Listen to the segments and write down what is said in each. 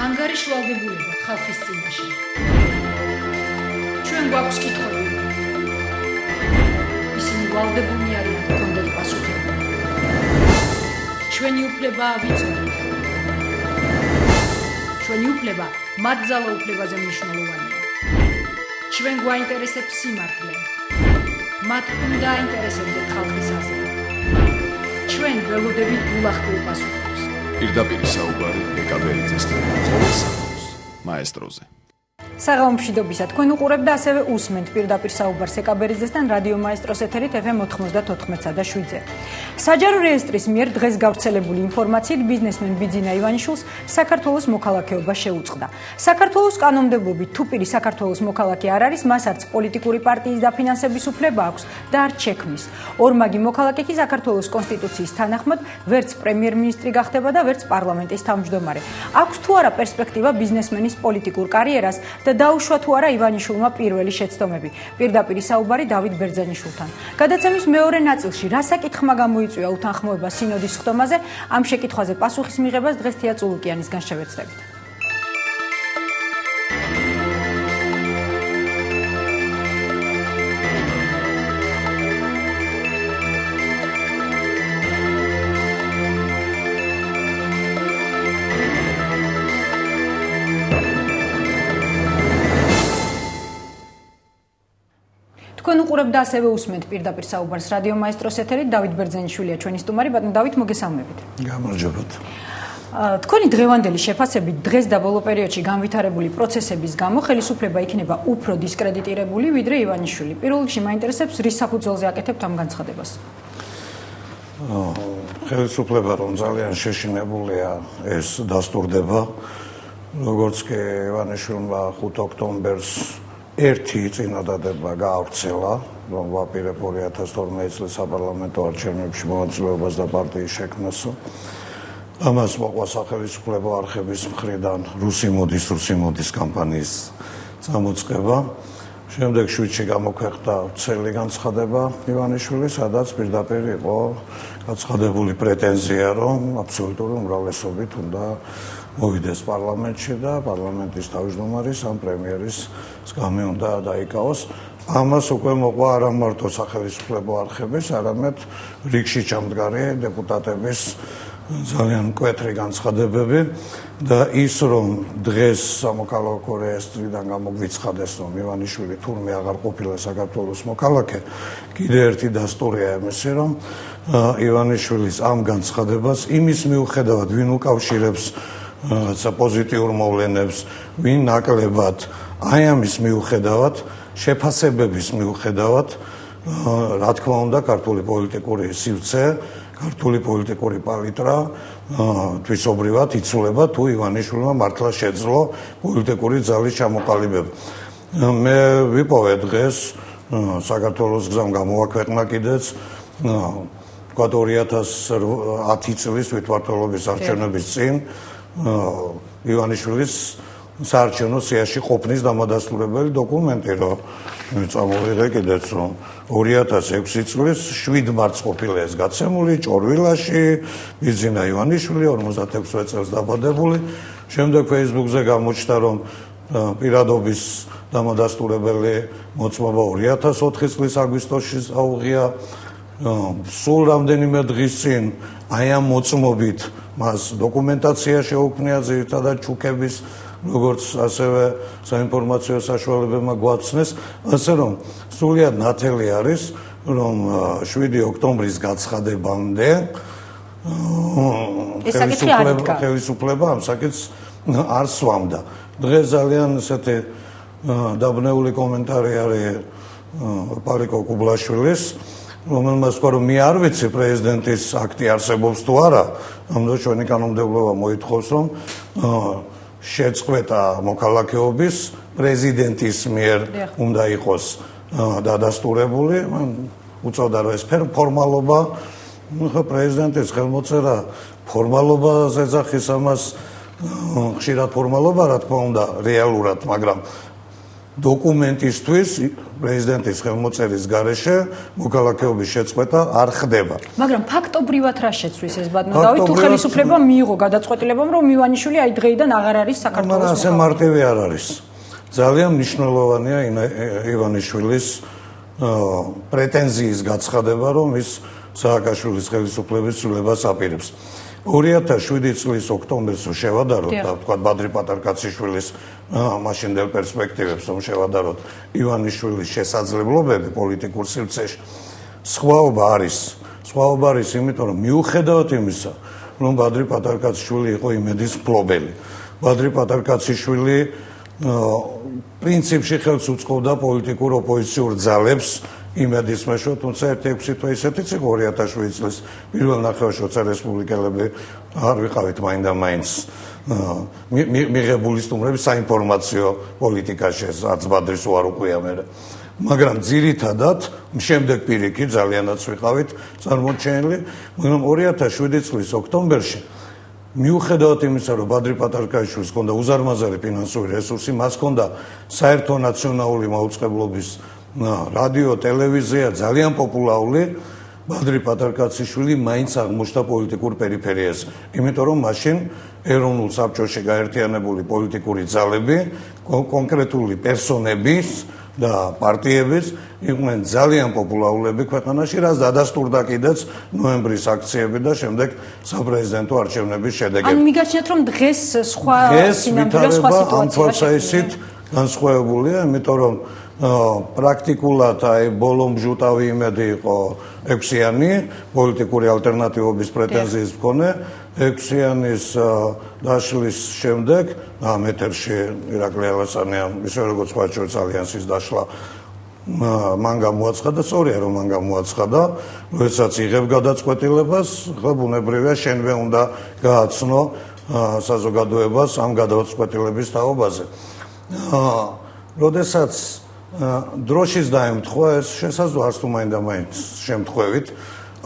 ანგარიშვალდებულება ხალხის წინაშე. ჩვენ გვაქვს კითხვები. ისინი ვალდებულნი არიან გქონდეთ პასუხები. ჩვენი უფლება ვიცოდეთ. ჩვენი უფლება მათ ძალაუფლებაზე მნიშვნელოვანია. ჩვენ გვაინტერესებს სიმართლე. მათ უნდა აინტერესებდეთ ხალხის აზრი. ჩვენ ველოდებით გულახდილ პასუხებს. პირდაპირ საუბარი ეკაბერიძესთან ყოველ საქმეს მაესტროზე. საღამომშვიდობისა თქვენ უყურებთ და ასევე უსმენთ პირდაპირ საუბარს ეკაბერიძესთან რადიო მაესტროს ეთერით FM 94.7-ზე. საჯარო რეესტრის მიერ დღეს გავრცელებული ინფორმაციით ბიზნესმენ ბიძინა ივანიშვილს საქართველოს მოქალაქეობა შეუწყდა. საქართველოს კანონმდებლობით თუ პირი საქართველოს მოქალაქე არ არის, მას არც პოლიტიკური პარტიის დაფინანსების უფლება აქვს და არც შექმნის. ორმაგი მოქალაქე კი საქართველოს კონსტიტუციის თანახმად ვერც პრემიერ-მინისტრი გახდება და ვერც პარლამენტის თავმჯდომარე. აქვს თუ არა პერსპექტივა ბიზნესმენის პოლიტიკურ კარიერას და დაუშვა თუ არა ივანიშვილმა პირველი შეცდომები. პირდაპირ საუბარი დავით ბერძენიშვილთან. გადაცემის მეორე ნაწილში რა საკითხმა გამოიწვია უთანხმოება სინოდის ხდომაზე, ამ შეკითხვაზე პასუხის მიღებას დღეს თია წულუკიანისგან შევეცდებით. თქვენ უყურებთ და ასევე უსმენთ პირდაპირ საუბარს რადიო მაესტროს ეთერით. დავით ბერძენიშვილია ჩვენი სტუმარი. ბატონო დავით, მოგესალმებით. გამარჯობათ. თქვენი დღევანდელი შეფასებით დღეს და ბოლო პერიოდში განვითარებული პროცესების გამო ხელისუფლება იქნება უფრო დისკრედიტირებული ვიდრე ივანიშვილი. პირველ რიგში მაინტერესებს რის საფუძველზე აკეთებთ ამ განცხადებას. ხელისუფლება რომ ძალიან შეშინებულია ეს დასტურდება, როგორც კი ივანიშვილმა 5 ოქტომბერს ერთი წინადადება გაავრცელა, რომ ვაპირებ 2012 წლის საპარლამენტო არჩევნებში მონაწილეობას და პარტიის შექმნასო. ამას მოყვა სახელმწიფო არხების მხრიდან რუსი მოდის კამპანიის წამოწყება. შემდეგ შვიდში გამოქვეყნდა ცელი განცხადება ივანიშვილის, სადაც პირდაპირ იყო გაცხადებული პრეტენზია, რომ აბსოლუტური უმრავლესობით უნდა მოვიდეს პარლამენტში და პარლამენტის თავმჯდომარის ან პრემიერის სკამი უნდა დაიკავოს. ამას უკვე მოყვა არა მარტო სახელმწიფო არხების, არამედ რიგში ჩამდგარი დეპუტატების ძალიან მკვეთრი განცხადებები და ის რომ დღეს სამოქალაქო რეესტრიდან გამოგვიცხადეს, რომ ივანიშვილი თურმე აღარ ყოფილა საქართველოს მოქალაქე, კიდევ ერთი დასტურია იმისი, რომ ივანიშვილის ამ განცხადებას იმის მიუხედავად, ვინ უკავშირებს პოზიტიურ მოვლენებს, ვინ ნაკლებად, აი ამის მიუხედავად, შეფასებების მიუხედავად, რა თქმა უნდა, ქართული პოლიტიკური სივრცე, ქართული პოლიტიკური პალიტრა თვისობრივად იცვლება, თუ ივანიშვილმა მართლა შეძლო პოლიტიკური ძალის ჩამოყალიბება. მე ვიპოვე დღეს საქართველოს გზამ გამოვაქვეყნა კიდეც თქვა 2010 წლის თვითმმართველობის არჩევნების წინ ივანიშვილის საარჩევნო სიაში ყოფნის დამადასტურებელი დოკუმენტი, რომ წამოვიღე კიდეც, რომ 2006 წლის 7 მარტს ყოფილა ეს გაცემული ჭორვილაში, ბიძინა ივანიშვილი 56 წელს დაბადებული. შემდეგ Facebook-ზე გამოჩნდა, რომ პირადობის დამადასტურებელი მოწმობა 2004 წლის აგვისტოში აუღია. სულ რამდენიმე დღის წინ აი ამ მოწმობით მას დოკუმენტაცია შეუქმნია ძირითადად ჩუქების, როგორც ასევე საინფორმაციო საშუალებებმა გვაცნეს, ასე რომ სრულიად ნათელი არის, რომ 7 ოქტომბრის გაცხადებამდე ხელისუფლება ამ საკითხს არ სვამდა. დღეს ძალიან ესეთი დაბნეული კომენტარი არის პარიკო კუბლაშვილის, რომელმაც თქვა, რომ მე არ ვიცი პრეზიდენტის აქტი არსებობს თუ არა, ამიტომ ჩვენი კანონმდებლობა მოითხოვს, რომ შეწყვეტა მოქალაქეობის პრეზიდენტის მიერ უნდა იყოს დადასტურებული. უწევდა, რომ ეს ფორმალობა, ხო პრეზიდენტის ხელმოწერა ფორმალობაზე ეძახის ამას, ხშირად ფორმალობა, რა თქმა უნდა, რეალურად, მაგრამ დოკუმენტისთვის პრეზიდენტის ხელმოწერის გარეშე მოქალაქეობის შეწყვეტა არ ხდება. მაგრამ ფაქტობრივად რა შეცვლის ეს ბატონო დავით თუ ხელისუფლება მიიღო გადაწყვეტილებამ რომ ივანიშვილი აი დღეიდან აღარ არის საქართველოს მაგრამ ასე მარტივი არ არის. ძალიან მნიშვნელოვანია ივანიშვილის პრეტენზიის გაცხადება რომ ის სააკაშვილის ხელისუფლების ცვლილებას აპირებს. 2007 წლის ოქტომბერს შევადაროთ და თქვა ბადრი პატარკაციშვილის მაშინდელ პერსპექტივებს რომ შევადაროთ ივანიშვილის შესაძლებლობები პოლიტიკურ სივრცეში. სხვაობა არის იმიტომ რომ მიუხედავად იმისა რომ ბადრი პატარკაციშვილი იყო იმედის მფლობელი. ბადრი პატარკაციშვილი პრინციპში ხელს უწყობდა პოლიტიკურ ოპოზიციურ ძალებს იმედის მეშვეობით, თუმცა 1-6 თვე ისეთიც იყო 2007 წლის პირველ ნახევარში როცა რესპუბლიკელები არ ვიყავით მაინდა-მაინც მიღებული სტუმრები საინფორმაციო პოლიტიკაში რაც ბადრის უარ უყვია მე. მაგრამ ძირითადად შემდეგ პირიქით ძალიანაც ვიყავით წარმოჩენილი, მაგრამ 2007 წლის ოქტომბერში მიუხედავად იმისა, რომ ბადრი პატარკაშვილს ჰქონდა უზარმაზარი ფინანსური რესურსი, მას ჰქონდა საერთო ნაციონალური მაუწყებლობის რადიო, ტელევიზია ძალიან პოპულარული, ბადრი პატარკაციშვილი მაინც აღმოჩნდა პოლიტიკურ პერიფერიაზე. იმიტომ რომ მაშინ ეროვნულ საბჭოში გაერთიანებული პოლიტიკური ძალები, კონკრეტული პერსონების და პარტიების იყვნენ ძალიან პოპულარულები ქვეყანაში, რაც დადასტურდა კიდეც ნოემბრის აქციები და შემდეგ საპრეზიდენტო არჩევნების შედეგები. ან მიგაჩნიათ რომ დღეს სხვა სინამდვილე სხვა სიტუაცია განსხვავებულია, იმიტომ რომ პრაქტიკულად აი ბოლომჟუტავი იმედი იყო 6-იანი პოლიტიკური ალტერნატივობის პრეტენზიის მქონე 6-იანის დაშლის შემდეგ ამეთერში ირაკლი ალასანიამ ისე როგორც ხვალჩოვის ალიანსის დაშლა მან გამოაცხადა, სწორია რომ მან გამოაცხადა, როდესაც იღებ გადაწყვეტილებას, ხა ბუნებრივია შენვე უნდა გააცნო საზოგადოებას ამ გადაწყვეტილების თაობაზე. როდესაც დროშის დაემთხვა ეს შესაძლოა არც თუ მაინდა-მაინც შემთხვევით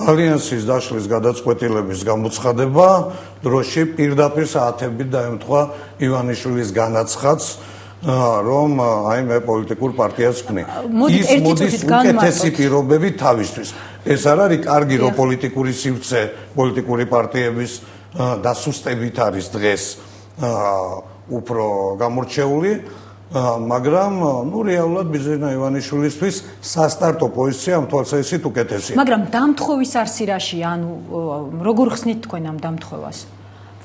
ალიანსის დაშლის გადაწყვეტილების გამოცხადება დროში პირდაპირ საათებით დაემთხვა ივანიშვილის განაცხადს რომ აი მე პოლიტიკურ პარტიას ვქნი. ის მოდის უკეთესი პირობები თავისთვის. ეს არ არის კარგი რომ პოლიტიკური სივრცე პოლიტიკური პარტიების დასუსტებით არის დღეს უფრო გამორჩეული. მაგრამ ნუ რეალურად ბიზნესა ივანიშვილისთვის სასტარტო პოზიცია ამ თვალსაზრისით უკეთესია. მაგრამ დამთხოვის არსირაში, ანუ როგორ ხსნით თქვენ ამ დამთხოვას?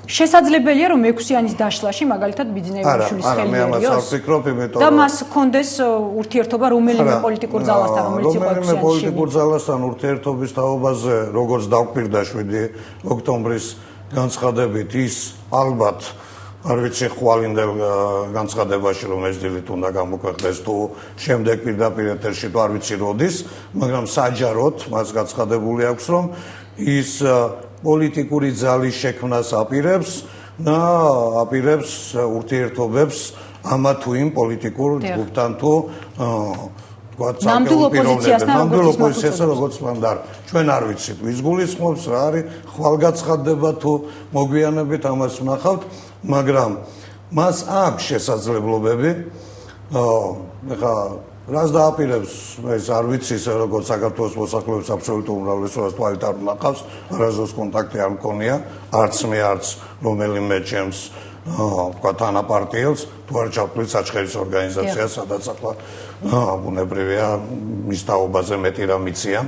შესაძლებელია რომ 6-იანის დაშლაში მაგალითად ბიზნესის ხელი ერიოს და მას ჰქონდეს ურთიერთობა რომელიმე პოლიტიკურ ძალასთან, რომელიც იყო 6-იანი. რომელიმე პოლიტიკურ ძალასთან ურთიერთობის თაობაზე, როგორც დავკვირდა 7 ოქტომბრის განცხადებით, ის ალბათ არ ვიცი ხვალინდელ განცხადებაში რომ ეს დილით უნდა გამოქვეყნდეს თუ შემდეგ პირდაპირ ეთერში თუ არ ვიცი როდის, მაგრამ საჯაროდ მას გაცხადებული აქვს რომ ის პოლიტიკური ძალის შექმნას აპირებს და აპირებს ურთიერთობებს ამა თუ იმ პოლიტიკურ ჯგუფთან თუ ნამდვილ ოპოზიციასთან როგორც მანდარ ჩვენ არ ვიცით ვის გულისხმობს რა არის ხვალგაცხადება თუ მოგვიანებით ამას ვნახავთ მაგრამ მას აქვს შესაძლებლობები ეხა რას დააპირებს ეს არ ვიცი ისე როგორც საქართველოს მოსახლეობის აბსოლუტურ უმრავლესობას თვალით არ ვნახავს არასდროს კონტაქტი არ მქონია არც მე არც რომელიმე ჩემს თქვა თანაპარტიელს თუ არ ჩავთვლით საჩხერის ორგანიზაციას სადაც ახლა ბუნებრივია მის თაობაზე მეტი რამ იციან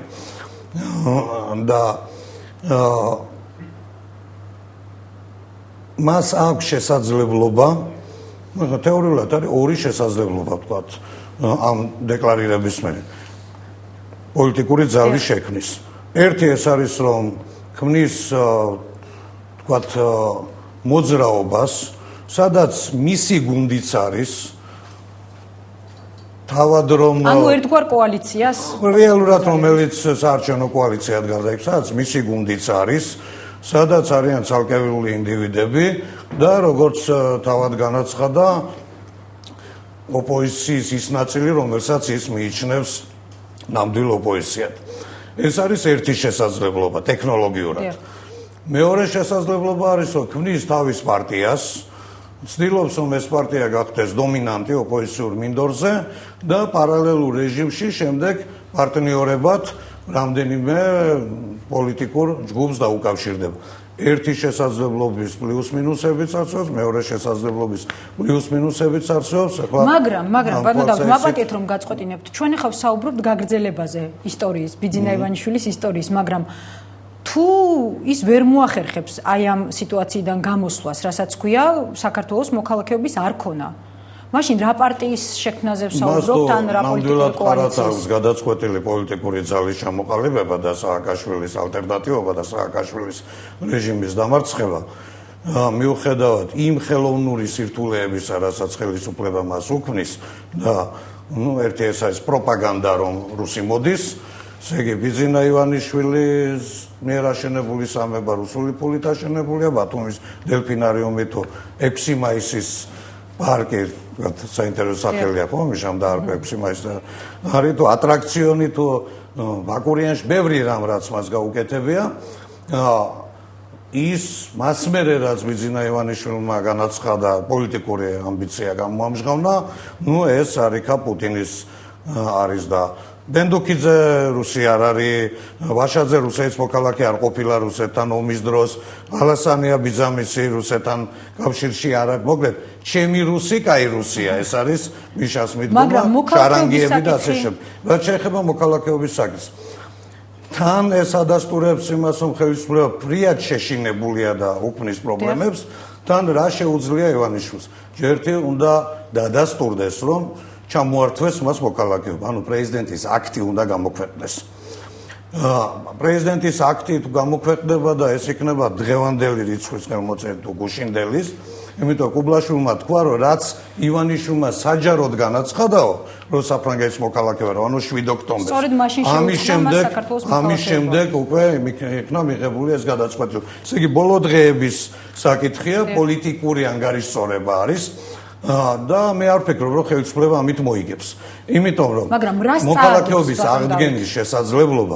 და მას აქვს შესაძლებლობა თეორიულად არის ორი შესაძლებლობა თქვა ამ დეკლარირების მერე პოლიტიკური ძალის შექმნის. ერთი ეს არის რომ ქმნის თქვა მოძრაობას, სადაც მისი გუნდიც არის თავად რომ ანუ ერთგვარ კოალიციას რეალურად რომელიც საარჩევნო კოალიციად გარდაიქმნა, სადაც მისი გუნდიც არის, სადაც არიან ცალკეული ინდივიდები და როგორც თავად განაცხადა ოპოზიციის ის ნაწილი, რომელსაც ის მიიჩნევს ნამდვილ ოპოზიციად. ეს არის ერთი შესაძლებლობა ტექნოლოგიურად. მეორე შესაძლებლობა არის, რომ ქმნის თავის პარტიას ცდილობს რომ ეს პარტია გახდეს დომინანტი ოპოზიციურ მინდორზე და პარალელურ რეჟიმში შემდეგ პარტნიორებად რამდენიმე პოლიტიკურ ჯგუფს დაუკავშირდება. ერთი შესაძლებლობის პლუს-მინუსებიც არსებობს, მეორე შესაძლებლობის პლუს-მინუსებიც არსებობს. მაგრამ მაპატიეთ რომ გაწყვეტინებთ. ჩვენ ახლა ვსაუბრობთ გაგრძელებაზე ისტორიის, ბიძინა ივანიშვილის ისტორიის, მაგრამ თუ ის ვერ მოახერხებს აი ამ სიტუაციიდან გამოსვლას, რასაც ქვია საქართველოს მოქალაქეობის არქონა. მაშინ რა პარტიის შექმნაზე ვსაუბრობთ ან რა პოლიტიკური კოალიციის? გადაწყვეტილი პოლიტიკური ძალის ჩამოყალიბება და სააკაშვილის ალტერნატივობა და სააკაშვილის რეჟიმის დამარცხება მიუხედავად იმ ხელოვნური სირთულეებისა, რასაც ხელისუფლება მას უქმნის და ერთი ეს არის პროპაგანდა რომ რუსი მოდის, ესე იგი ბიძინა ივანიშვილის მიერ აშენებული სამება რუსული ფულით აშენებულია, ბათუმის დელფინარიუმი თუ 6 მაისის პარკი საინტერესო სახელია ხო მიშამ და 6 მაისი არის თუ ატრაქციონი თუ ბაკურიანში ბევრი რამ რაც მას გაუკეთებია ის მასმერე რაც ბიძინა ივანიშვილმა განაცხადა პოლიტიკური ამბიცია გამოამჟღავნა ნუ ეს არიქა პუტინის არის და ბენდუკიძე რუსი არ არის, ვაშაძე რუსეთის მოქალაქე არ ყოფილა რუსეთთან ომის დროს, ალასანია ბიძამისი რუსეთთან კავშირში არ არის. მოკლედ, ჩემი რუსი, კაი რუსია, ეს არის მიშას მიდგომა, შარანგიები და ასე შემდეგ. რაც შეეხება მოქალაქეობის საკითხს. თან ეს ადასტურებს იმას, რომ ხელისუფლება ფრიად შეშინებულია და უქმნის პრობლემებს, თან რა შეუძლია ივანიშვილს. ერთი უნდა დადასტურდეს, რომ ჩამოართვეს მას მოქალაქეობა, ანუ პრეზიდენტის აქტი უნდა გამოქვეყნდეს. პრეზიდენტის აქტი თუ გამოქვეყნდება და ეს იქნება დღევანდელი რიცხვის ხელმოწერილი თუ გუშინდელის, იმიტომ კუბლაშვილმა თქვა, რომ რაც ივანიშვილმა საჯაროდ განაცხადაო, რომ საფრანგეთის მოქალაქეობა, ანუ 7 ოქტომბერს. სწორედ მაშინ შეუწყდა მას საქართველოს მოქალაქეობა. ამის შემდეგ უკვე იქნა მიღებული ეს გადაწყვეტილება. ესე იგი, ბოლო დღეების საკითხია, პოლიტიკური ანგარიშსწორება არის. და მე არ ვფიქრობ, რომ ხელისუფლება ამით მოიგებს. იმიტომ რომ მოქალაქეობის აღდგენის შესაძლებლობა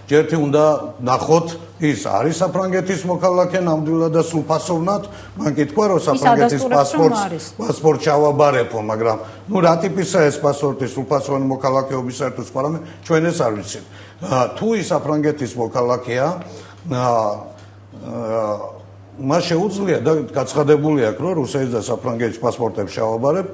ერთი უნდა ნახოთ ის არის საფრანგეთის მოქალაქე ნამდვილად და სრულფასოვნად, მან კი თქვა, რომ საფრანგეთის პასპორტ ჩავაბარებო, მაგრამ ნუ რა ტიპისა ეს პასპორტი სრულფასოვანი მოქალაქეობისათვის სხვა რამე ჩვენ ეს არ ვიცით. თუ ის საფრანგეთის მოქალაქეა მას შეუძლია და გაცხადებული აქვს, რომ რუსეთის და საფრანგეთის პასპორტებს შევაბარებ,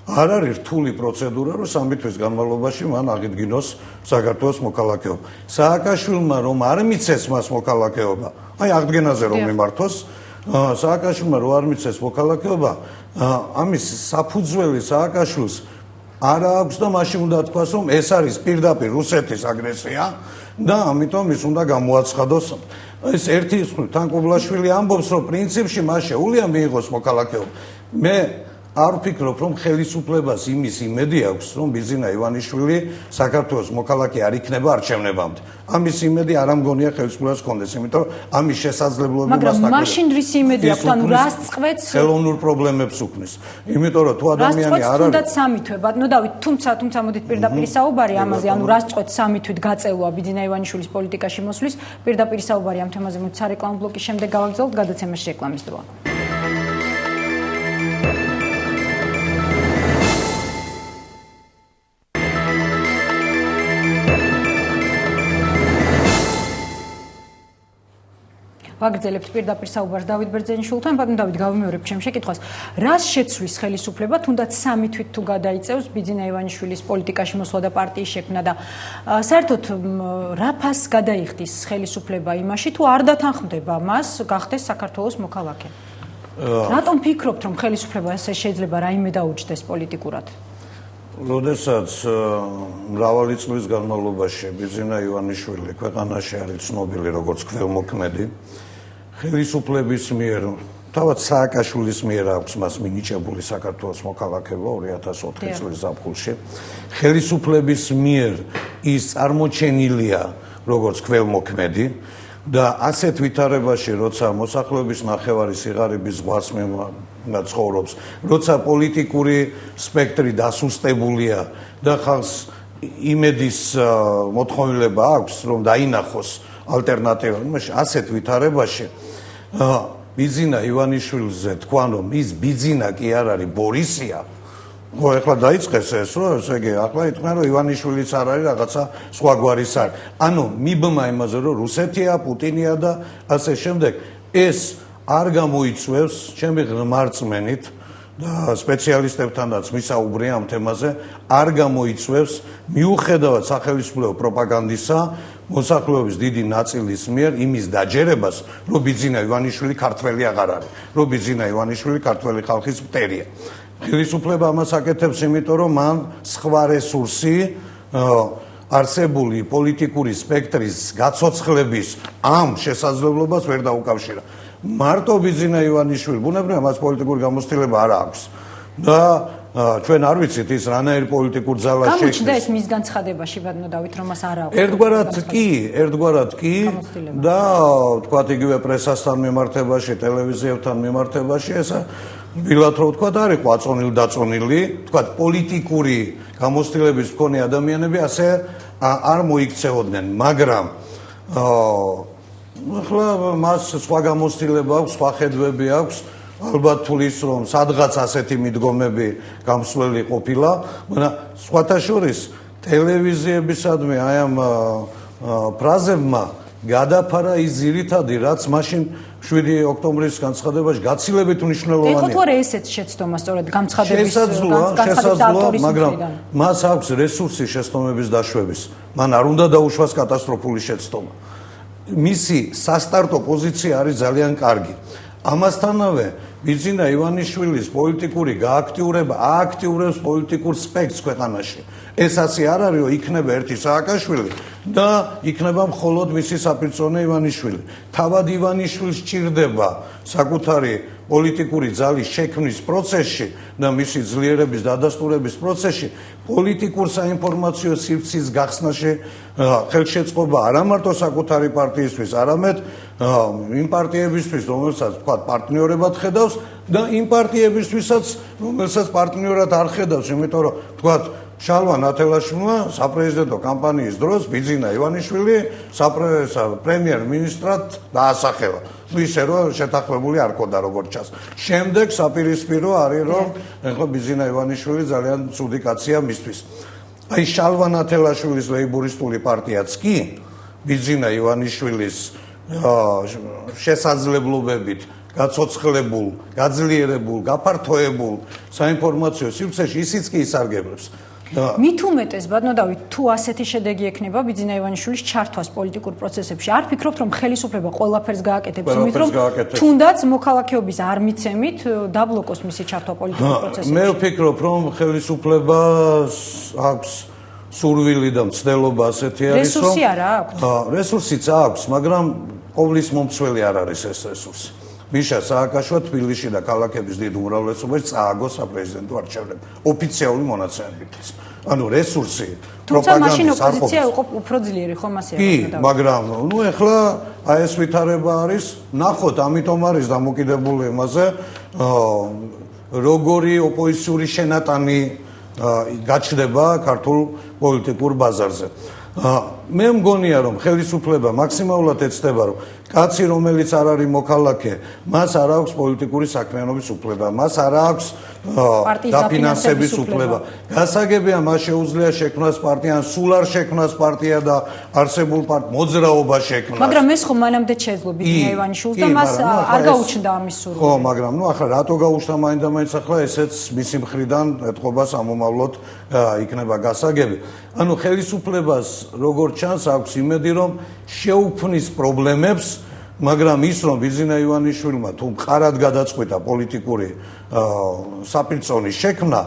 არ არის რთული პროცედურა, რომ 3 თვის განმავლობაში მან აღიდგინოს საქართველოს მოქალაქეობა. სააკაშვილმა რომ არ მიცეს მას მოქალაქეობა, აი აღდგენაზე რომ მიმართოს, სააკაშვილმა რომ არ მიცეს მოქალაქეობა, ამის საფუძველი სააკაშვილს არ აქვს და მაშინ უნდა თქვას, რომ ეს არის პირდაპირ რუსეთის აგრესია და ამიტომ ის უნდა გამოაცხადოს. ეს ერთი თან კუბლაშვილი ამბობს, რომ პრინციპში მას შეუძლია მიიღოს მოქალაქეობა. მე არ ვფიქრობ, რომ ხელისუფლებას იმის იმედი აქვს, რომ ბიძინა ივანიშვილი საქართველოს მოქალაქე არ იქნება არჩევნებამდე. ამის იმედი არ ამგონია ხელისუფლებას ჰქონდეს, იმიტომ რომ ამის შესაძლებლობები მას მაგრამ მაშინ რის იმედი აქვს, ანუ რას წყვეტს ხელოვნურ პრობლემებს უქმნის. იმიტომ რომ თუ ადამიანი არ არის თუნდაც სამითვე, ბატონო დავით, თუმცა მოდით პირდაპირ საუბარი ამაზე, ანუ რას წყვეტს სამითვით გაწევა ბიძინა ივანიშვილის პოლიტიკაში მოსვლის, პირდაპირ საუბარი ამ თემაზე მოდი სარეკლამო ბლოკის შემდეგ გავაგრძელოთ, გადაცემაში რეკლამის დრო. ვაგრძელებთ პირდაპირ საუბარს დავით ბერძენიშვილთან, ბატონო დავით, გავიმეორებ ჩემს შეკითხვას. რას შეცვლის ხელისუფლება, თუნდაც სამი თვით თუ გადაიწევს ბიძინა ივანიშვილის პოლიტიკაში მოსვლა და პარტიის შექმნა და საერთოდ რა ფასს გადაიხდის ხელისუფლება იმაში, თუ არ დათანხმდება მას გახდეს საქართველოს მოქალაქე? რატომ ფიქრობთ, რომ ხელისუფლება ესე შეიძლება რაიმე დაუჯდეს პოლიტიკურად? როდესაც მრავალი წლის განმავლობაში ბიძინა ივანიშვილი ქვეყანაში არის ცნობილი როგორც ქველმოქმედი, ხელისუფლების მიერ, თავად სააკაშვილის მიერ აქვს მას მინიჭებული საქართველოს მოქალაქეობა 2004 წლის ზაფხულში. ხელისუფლების მიერ ის წარმოჩენილია როგორც ქველმოქმედი და ასეთ ვითარებაში, როცა მოსახლეობის ნახევარი სიღარიბის ზღვარს ცხოვრობს, როცა პოლიტიკური სპექტრი დასუსტებულია და ხალხს იმედის მოთხოვნილება აქვს, რომ დაინახოს ალტერნატივა, ასეთ ვითარებაში ბიძინა ივანიშვილზე თქვა რომ ის ბიძინა კი არ არის ბორისია ხო ეხლა დაიწყეს ეს რომ ესე იგი ახლა იტყვიან რომ ივანიშვილიც არ არის რაღაცა სხვაგვარის არის ანუ მიბმა იმაზე რომ რუსეთია პუტინია და ასე შემდეგ ეს არ გამოიწვევს ჩემი ღმერთმენით და სპეციალისტებთანაც ვისაუბრე ამ თემაზე არ გამოიწვევს მიუხედავად სახელმწიფო პროპაგანდისა მოსახლეობის დიდი ნაწილის მიერ იმის დაჯერებას რომ ბიძინა ივანიშვილი ქართველი აღარ არის რომ ბიძინა ივანიშვილი ქართველი ხალხის მტერია ხელისუფლება ამას აკეთებს იმიტომ რომ მან სხვა რესურსი არსებული პოლიტიკური სპექტრის გაცოცხლების ამ შესაძლებლობას ვერ დაუკავშირა მარტო ბიძინა ივანიშვილი ბუნებრივია მას პოლიტიკური გამოცდილება არ აქვს და ჩვენ არ ვიცით ის რანაირ პოლიტიკურ ძალას შექმნის გამოჩნდა ეს მის განცხადებაში ბატონო დავით რომ მას არ აქვს ერთგვარად კი და თქვათ იგივე პრესასთან მიმართებაში ტელევიზიებთან მიმართებაში ეს ვილად რო თქვათ არის ყვაწონილ-დაწონილი თქვათ პოლიტიკური გამოცდილების მქონე ადამიანები ასე არ მოიქცეოდნენ მაგრამ ახლა მას სხვა გამოცდილება აქვს, სხვა ხედვები აქვს, ალბათ თulis რომ სადღაც ასეთი მიდგომები გამსვლელი ყოფილა, მაგრამ სხვათა შორის ტელევიზიებისადმი აი ამ ფრაზებმა გადაფარა ის ძირითადი რაც მაშინ 7 ოქტომბრის განცხადებაში გაცილებით მნიშვნელოვანია. ეხლა თუ არა ესეც შეცდომა სწორედ განცხადების შესაძლოა, მაგრამ მას აქვს რესურსი შეცდომების დაშვების. მან არ უნდა დაუშვას კატასტროფული შეცდომა. მისი სასტარტო პოზიცია არის ძალიან კარგი. ამასთანავე ბიძინა ივანიშვილის პოლიტიკური გააქტიურება ააქტიურებს პოლიტიკურ სპექტრს ქვეყანაში. ეს ასე არ არის, რომ იქნება ერთი სააკაშვილი და იქნება მხოლოდ მისი საპირწონე ივანიშვილი. თავად ივანიშვილს სჭირდება საკუთარი პოლიტიკური ძალის შექმნის პროცესში და მისი ძლიერების დადასტურების პროცესში პოლიტიკურ საინფორმაციო სივრცის გახსნაში ხელშეწყობა არა მარტო საკუთარი პარტიისთვის, არამედ იმ პარტიებისთვის, რომელსაც თქვა პარტნიორებად ხედავს და იმ პარტიებისთვისაც, რომელსაც პარტნიორად არ ხედავს, იმიტომ რომ თქვა შალვა ნათელაშვილმა საპრეზიდენტო კამპანიის დროს ბიძინა ივანიშვილი პრემიერ-მინისტრად დაასახელა. ისე რომ შეთანხმებული არ ქონდა როგორც ჩანს. შემდეგ საპირისპირო არის რომ ეხლა ბიძინა ივანიშვილი ძალიან ცუდი კაცია მისთვის. აი შალვა ნათელაშვილის ლეიბორისტული პარტიაც კი ბიძინა ივანიშვილის შესაძლებლობებით გაცოცხლებულ, გაძლიერებულ, გაფართოებულ საინფორმაციო სივრცეში ისიც კი ისარგებლებს. მით უმეტეს ბატონო დავით თუ ასეთი შედეგი ექნება ბიძინა ივანიშვილის ჩართვას პოლიტიკურ პროცესებში არ ფიქრობთ რომ ხელისუფლება ყველაფერს გააკეთებს იმით რომ თუნდაც მოქალაქეობის არ მიცემით დაბლოკოს მისი ჩართვა პოლიტიკურ პროცესებში მე ვფიქრობ რომ ხელისუფლებას აქვს სურვილი და მცდელობა ასეთი არის რომ რესურსი არა აქვს რესურსიც აქვს მაგრამ ყოვლის მომცველი არ არის ეს რესურსი მიშა სააკაშვა თბილისში და ქალაქების დიდ უმრავლესობაში წააგო საპრეზიდენტო არჩევნები ოფიციალური მონაცემებითაც. ანუ რესურსი თუმცა მაშინ ოპოზიცია იყო უფრო ძლიერი ხომ ასე კი, მაგრამ ნუ ეხლა აი ეს ვითარება არის, ნახოთ, ამიტომ არის დამოკიდებული იმაზე, როგორი ოპოზიციური შენატანი გაჩნდება ქართულ პოლიტიკურ ბაზარზე. მე მგონია რომ ხელისუფლება მაქსიმალურად ეცდება რომ კაცი რომელიც არ არის მოქალაქე მას არ აქვს პოლიტიკური საქმიანობის უფლება მას არ აქვს დაფინანსების უფლება გასაგებია მას შეუძლია შექმნას პარტია ან სულ არ შექმნას პარტია და არსებულ მოძრაობა შექმნას მაგრამ ეს ხომ მანამდე შეძლო ბიძინა ივანიშვილს და მას არ გაუჩნდა ამის სურვილი ხო მაგრამ ნუ ახლა რატო გაუჩნდა მაინდა-მაინც ახლა ესეც მისი მხრიდან ეთყობა სამომავლოდ იქნება გასაგები ანუ ხელისუფლებას როგორც ჩანს აქვს იმედი რომ შეუქმნის პრობლემებს მაგრამ ის რომ ბიძინა ივანიშვილმა თუ მყარად გადაწყვიტა პოლიტიკური საპირწონის შექმნა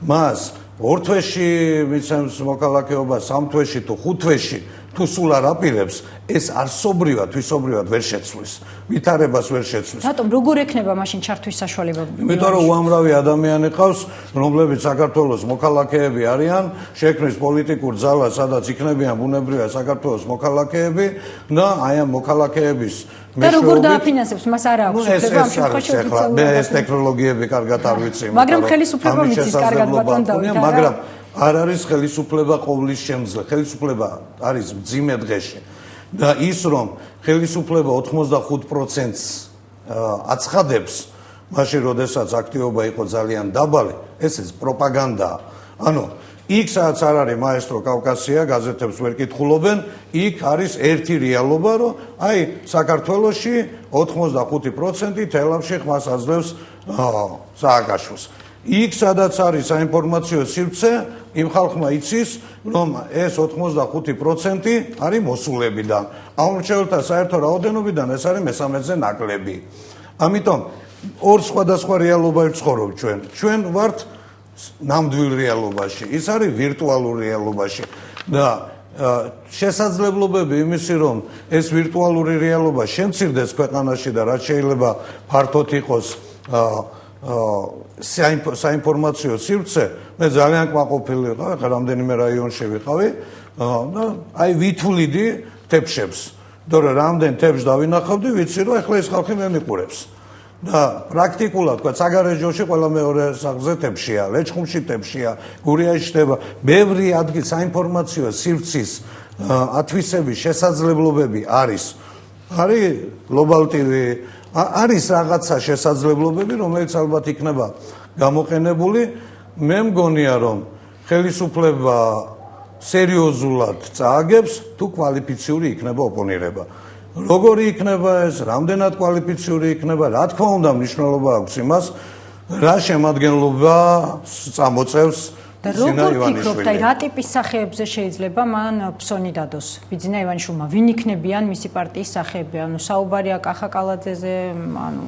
მას ორ თვეში მიცემს მოქალაქეობა სამ თვეში თუ ხუთ თვეში თუ სულ არ აპირებს ეს არსობრივად თვისობრივად ვერ შეცვლის ვითარებას ვერ შეცვლის რატომ როგორ ექნება მაშინ ჩართვის საშუალება იმიტომ რომ უამრავი ადამიანი ყავს რომლებიც საქართველოს მოქალაქეები არიან შექმნის პოლიტიკურ ძალას სადაც იქნებიან ბუნებრივია საქართველოს მოქალაქეები და აი ამ მოქალაქეების და როგორ დააფინანსებს მას არ აქვს უფლება ამ შემთხვევაში მე ეს ტექნოლოგიები კარგად არ ვიცი მაგრამ ხელისუფლება მიცის კარგად ბატონ დავით მაგრამ არ არის ხელისუფლება ყოვლის შემძლე ხელისუფლება არის მძიმე დღეში და ის რომ ხელისუფლება 85%-ს აცხადებს მაშინ როდესაც აქტივობა იყო ძალიან დაბალი, ესეც პროპაგანდაა. ანუ იქ სადაც არ არის მაესტრო კავკასია, გაზეთებს ვერ კითხულობენ, იქ არის ერთი რეალობა, რომ აი საქართველოში 85% თელავში ხმას აძლევს სააკაშვილს. იქ სადაც არის საინფორმაციო სივრცე, იმ ხალხმა იცის, რომ ეს 85% არის მოსულებიდან. ამორჩეულთა საერთო რაოდენობიდან ეს არის მესამედზე ნაკლები. ამიტომ ორ სხვადასხვა რეალობაში ვცხოვრობ ჩვენ. ჩვენ ვართ ნამდვილ რეალობაში, ის არის ვირტუალურ რეალობაში და შესაძლებლობები იმისი, რომ ეს ვირტუალური რეალობა შემცირდეს ქვეყანაში და რაც შეიძლება ფართოდ იყოს საინფორმაციო სივრცე, მე ძალიან კმაყოფილი ვიყავ, ახლა რამდენიმე რაიონში ვიყავი და აი ვითვლიდი თეფშებს, თორე რამდენ თეფს დავინახავდი, ვიცი რომ ახლა ეს ხალხი მე მიყურებს. და პრაქტიკულად თქვა საგარეჯოში ყველა მეორე სახლზე თეფშია, ლეჩხუმში თეფშია, გურიაში ხდება, ბევრი ადგილ საინფორმაციო სივრცის ათვისების შესაძლებლობები არის. არის Global TV, არის რაღაცა შესაძლებლობები, რომელიც ალბათ იქნება გამოყენებული. მე მგონია რომ ხელისუფლება სერიოზულად წააგებს თუ კვალიფიციური იქნება ოპონირება. როგორი იქნება ეს, რამდენად კვალიფიციური იქნება, რა თქმა უნდა მნიშვნელობა აქვს იმას, რა შემადგენლობა წამოწევს როგორ ფიქრობთ, აი რა ტიპის სახეებზე შეიძლება მან ფსონი დადოს ბიძინა ივანიშვილმა, ვინ იქნებიან მისი პარტიის სახეები, ანუ საუბარია კახა კალაძეზე, ანუ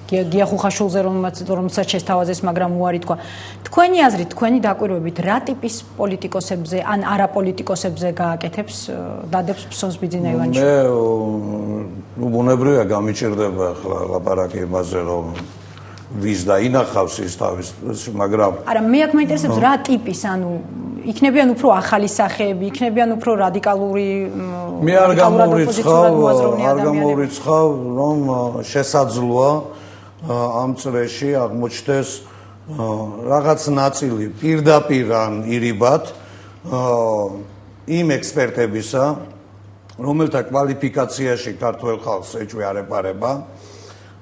გია ხუხაშვილზე, რომელსაც შესთავაზეს, მაგრამ უარი თქვა. თქვენი აზრით, თქვენი დაკვირვებით, რა ტიპის პოლიტიკოსებზე ან არაპოლიტიკოსებზე გააკეთებს, დადებს ფსონს ბიძინა ივანიშვილი? მე ბუნებრივია გამიჭირდება ახლა ლაპარაკი იმაზე, რომ ვის დაინახავს ის თავის, მაგრამ არა, მე აქ მაინტერესებს რა ტიპის, ანუ იქნებიან უფრო ახალი სახეები, იქნებიან უფრო რადიკალური მე არ გამორიცხავ, რომ შესაძლოა ამ წრეში აღმოჩნდეს რაღაც ნაწილი პირდაპირ ან ირიბად იმ ექსპერტებისა, რომელთა კვალიფიკაციაში ქართველ ხალხს ეჭვი არ ეპარება,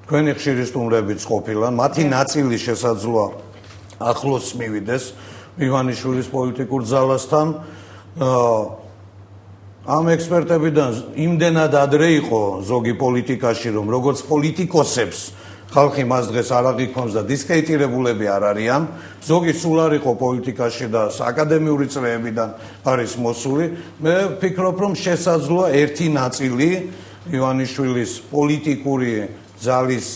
თქვენი ხშირი სტუმრებიც ყოფილან, მათი ნაწილი შესაძლოა ახლოს მივიდეს ივანიშვილის პოლიტიკურ ძალასთან. ამ ექსპერტებიდან იმდენად ადრე იყო ზოგი პოლიტიკაში, რომ როგორც პოლიტიკოსებს ხალხი მას დღეს არ აღიქვამს და დისკრედიტირებულები არ არიან. ზოგი სულ არ იყო პოლიტიკაში და აკადემიური წრეებიდან არის მოსული. მე ვფიქრობ, რომ შესაძლოა ერთი ნაწილი ივანიშვილის პოლიტიკური ძალის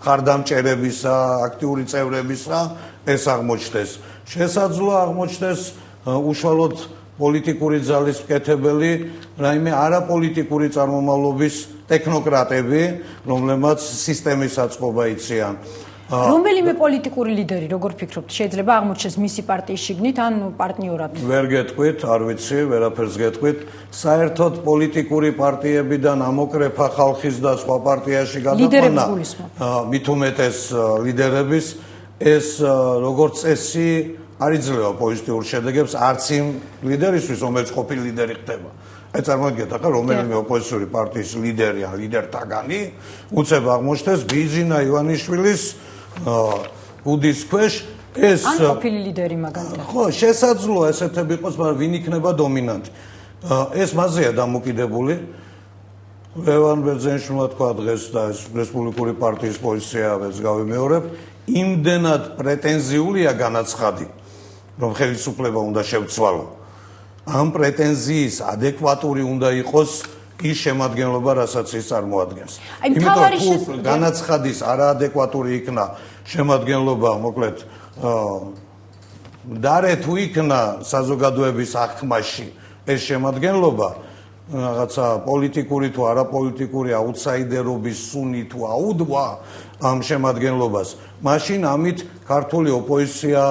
ხარდამჭერებისა, აქტიური წევრებისა ეს აღმოჩნდეს. შესაძლოა აღმოჩნდეს უშუალოდ პოლიტიკური ძალის მკეთებელი, რაიმე არაპოლიტიკური წარმომავლობის ტექნოკრატები, რომლებმაც სისტემის აწყობა იციან. რომელიმე პოლიტიკური ლიდერი, როგორ ფიქრობთ, შეიძლება აღმოჩნდეს მისი პარტიის შიგნით ან პარტნიორად? ვერ გეტყვით, არ ვიცი, ვერაფერს გეტყვით. საერთოდ პოლიტიკური პარტიებიდან ამოკრეფა ხალხის და სხვა პარტიაში გადაყვანა, მით უმეტეს ლიდერების, ეს როგორც წესი არ იძლევა პოზიტიურ შედეგებს არც იმ ლიდერისთვის, რომელიც ყოფილი ლიდერი ხდება. აი წარმოიდგინეთ, ახლა რომელიმე ოპოზიციური პარტიის ლიდერი ან ლიდერთაგანი უცებ აღმოჩნდეს ბიძინა ივანიშვილის გუდის ქვეშ ეს ან ყოფილი ლიდერი მაგალითად. ხო, შესაძლოა ესეთები იყოს, მაგრამ ვინ იქნება დომინანტი? ეს მაზეა დამოკიდებული. ლევან ბერძენიშვილმა თქვა დღეს და ეს რესპუბლიკური პარტიის პოზიცია ეს გავიმეორებ, იმდენად პრეტენზიულია განაცხადი, რომ ხელისუფლება უნდა შევცვალო. ამ პრეტენზიის ადეკვატური უნდა იყოს ის შემადგენლობა, რასაც ის წარმოადგენს. იმიტომ თუ განაცხადის არაადეკვატური იქნა შემადგენლობა, მოკლედ დარე თუ იქნა საზოგადოების აღქმაში ეს შემადგენლობა, რაღაცა პოლიტიკური თუ არაპოლიტიკური აუტსაიდერობის სუნი თუ აუდვა ამ შემადგენლობას, მაშინ ამით ქართული ოპოზიცია,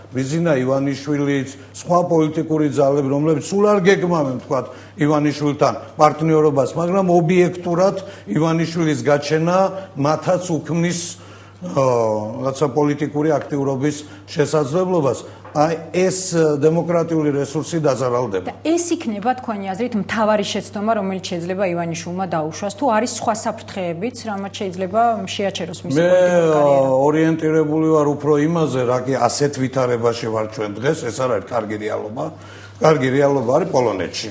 ბიძინა ივანიშვილიც, სხვა პოლიტიკური ძალები, რომლებიც სულ არ გეგმავენ თქვათ ივანიშვილთან პარტნიორობას, მაგრამ ობიექტურად ივანიშვილის გაჩენა მათაც უქმნის რაღაცა პოლიტიკური აქტიურობის შესაძლებლობას, აი ეს დემოკრატიული რესურსი დაზარალდება. ეს იქნება თქვენი აზრით მთავარი შეცდომა, რომელიც შეიძლება ივანიშვილმა დაუშვას, თუ არის სხვა საფრთხეებიც, რამაც შეიძლება შეაჩეროს მისი პოლიტიკური კარიერა? მე ორიენტირებული ვარ უფრო იმაზე, რა კი ასეთ ვითარებაში ვარ ჩვენ დღეს, ეს არ არის კარგი რეალობა. კარგი რეალობა არის პოლონეთში.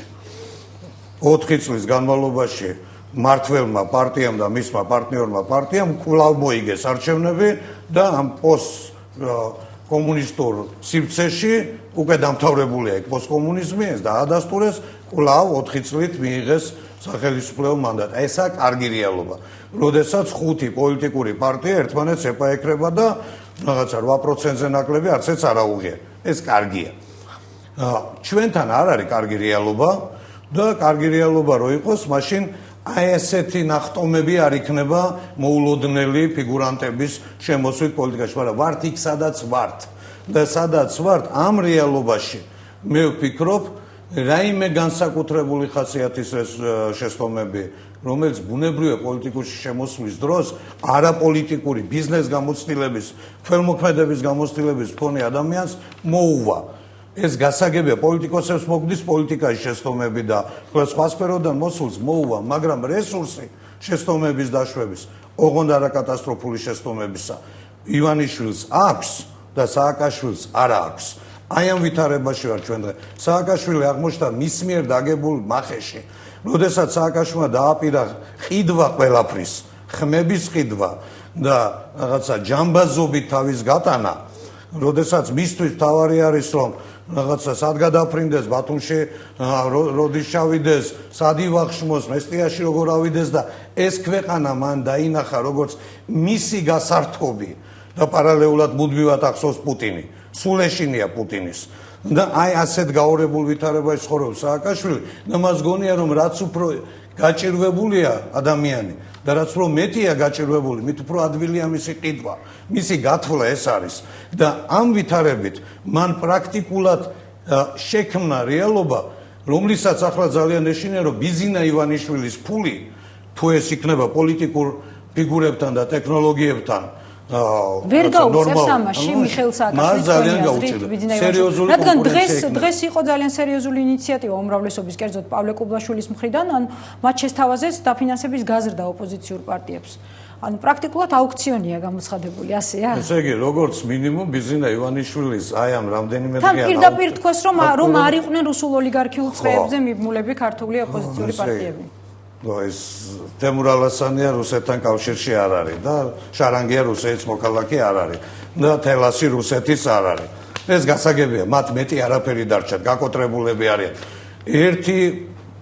4 წლის განმავლობაში მართველმა პარტიამ და მისმა პარტნიორმა პარტიამ კვლავ მოიგეს არჩევნები და ამ პოსტკომუნისტურ სივრცეში უკვე დამთავრებულია იქ პოსტკომუნიზმი, ეს დაადასტურეს, კვლავ 4 წლით მიიღეს სახელმწიფო მანდატი. ესა კარგი რეალობა. როდესაც 5 პოლიტიკური პარტია ერთმანეთს ეპაექრება და რაღაცა 8%-ზე ნაკლები არცეც არ აუღია. ეს კარგია. ჩვენთან არ არის კარგი რეალობა და კარგი რეალობა რო იყოს, მაშინ აი ესეთი ნახტომები არ იქნება მოულოდნელი ფიგურანტების შემოსვლით პოლიტიკაში, მაგრამ ვართ იქ, სადაც ვართ. და სადაც ვართ, ამ რეალობაში მე ვფიქრობ, რაიმე განსაკუთრებული ხასიათის შეცდომები, რომელიც ბუნებრივია პოლიტიკაში შემოსვლის დროს, არაპოლიტიკური ბიზნეს გამოცდილების, ხელმოქმედების გამოცდილების მქონე ადამიანს მოუვა. ეს გასაგებია პოლიტიკოსებს მოგდის პოლიტიკაში შეცდომები და სხვა სფეროდან მოსულს მოუვა, მაგრამ რესურსი შეცდომების დაშვების, ოღონდ არა კატასტროფული შეცდომებისა, ივანიშვილს აქვს და სააკაშვილს არ აქვს. აი ამ ვითარებაში ვარ ჩვენ დღე. სააკაშვილი აღმოჩნდა მის მიერ დაგებულ მახეში. როდესაც სააკაშვილმა დააპირა ყიდვა ყველაფრის, ხმების ყიდვა და რაღაცა ჯამბაზობით თავის გატანა, როდესაც მისთვის თავარი არის რომ რაღაცა სად გადაფრინდეს ბათუმში, როდის ჩავიდეს, სად ივახშმოს, მესტიაში როგორ ავიდეს და ეს ქვეყანა მან დაინახა როგორც მისი გასართობი და პარალელურად მუდმივად ახსოვს პუტინი. სულ ეშინია პუტინის. და აი ასეთ გაორებულ ვითარებაში ცხოვრობს სააკაშვილი და მას გონია რომ რაც უფრო გაჭირვებულია ადამიანი და რაც უფრო მეტია გაჭირვებული, მით უფრო ადვილია მისი ყიდვა, მისი გათვლა ეს არის და ამ ვითარებით მან პრაქტიკულად შექმნა რეალობა, რომლითაც ახლა ძალიან ეშინია რომ ბიზინა ივანიშვილის ფული თუ ეს იქნება პოლიტიკურ ფიგურებთან და ტექნოლოგიებთან ვერ გაუწევს ამაში მიხეილ სააკაშვილის სერიოზული რადგან დღეს იყო ძალიან სერიოზული ინიციატივა უმრავლესობის კერძოდ პავლე კუბლაშვილის მხრიდან ან მათ შესთავაზეს დაფინანსების გაზრდა ოპოზიციურ პარტიებს ანუ პრაქტიკულად აუქციონია გამოცხადებული ასეა ესე იგი როგორც მინიმუმ ბიზინა ივანიშვილის აი ამ რამდენიმე დღეა თან პირდაპირ თქვეს რომ არ იყვნენ რუსულ ოლიგარქიულ წრეებზე მიმმულები ქართული ოპოზიციური პარტიები ეს თემურ ალასანია რუსეთთან კავშირში არ არის და შარანგია რუსეთის მოქალაქე არ არის და თელასი რუსეთის არ არის. ეს გასაგებია, მათ მეტი არაფერი დარჩათ, გაკოტრებულები არიან. ერთი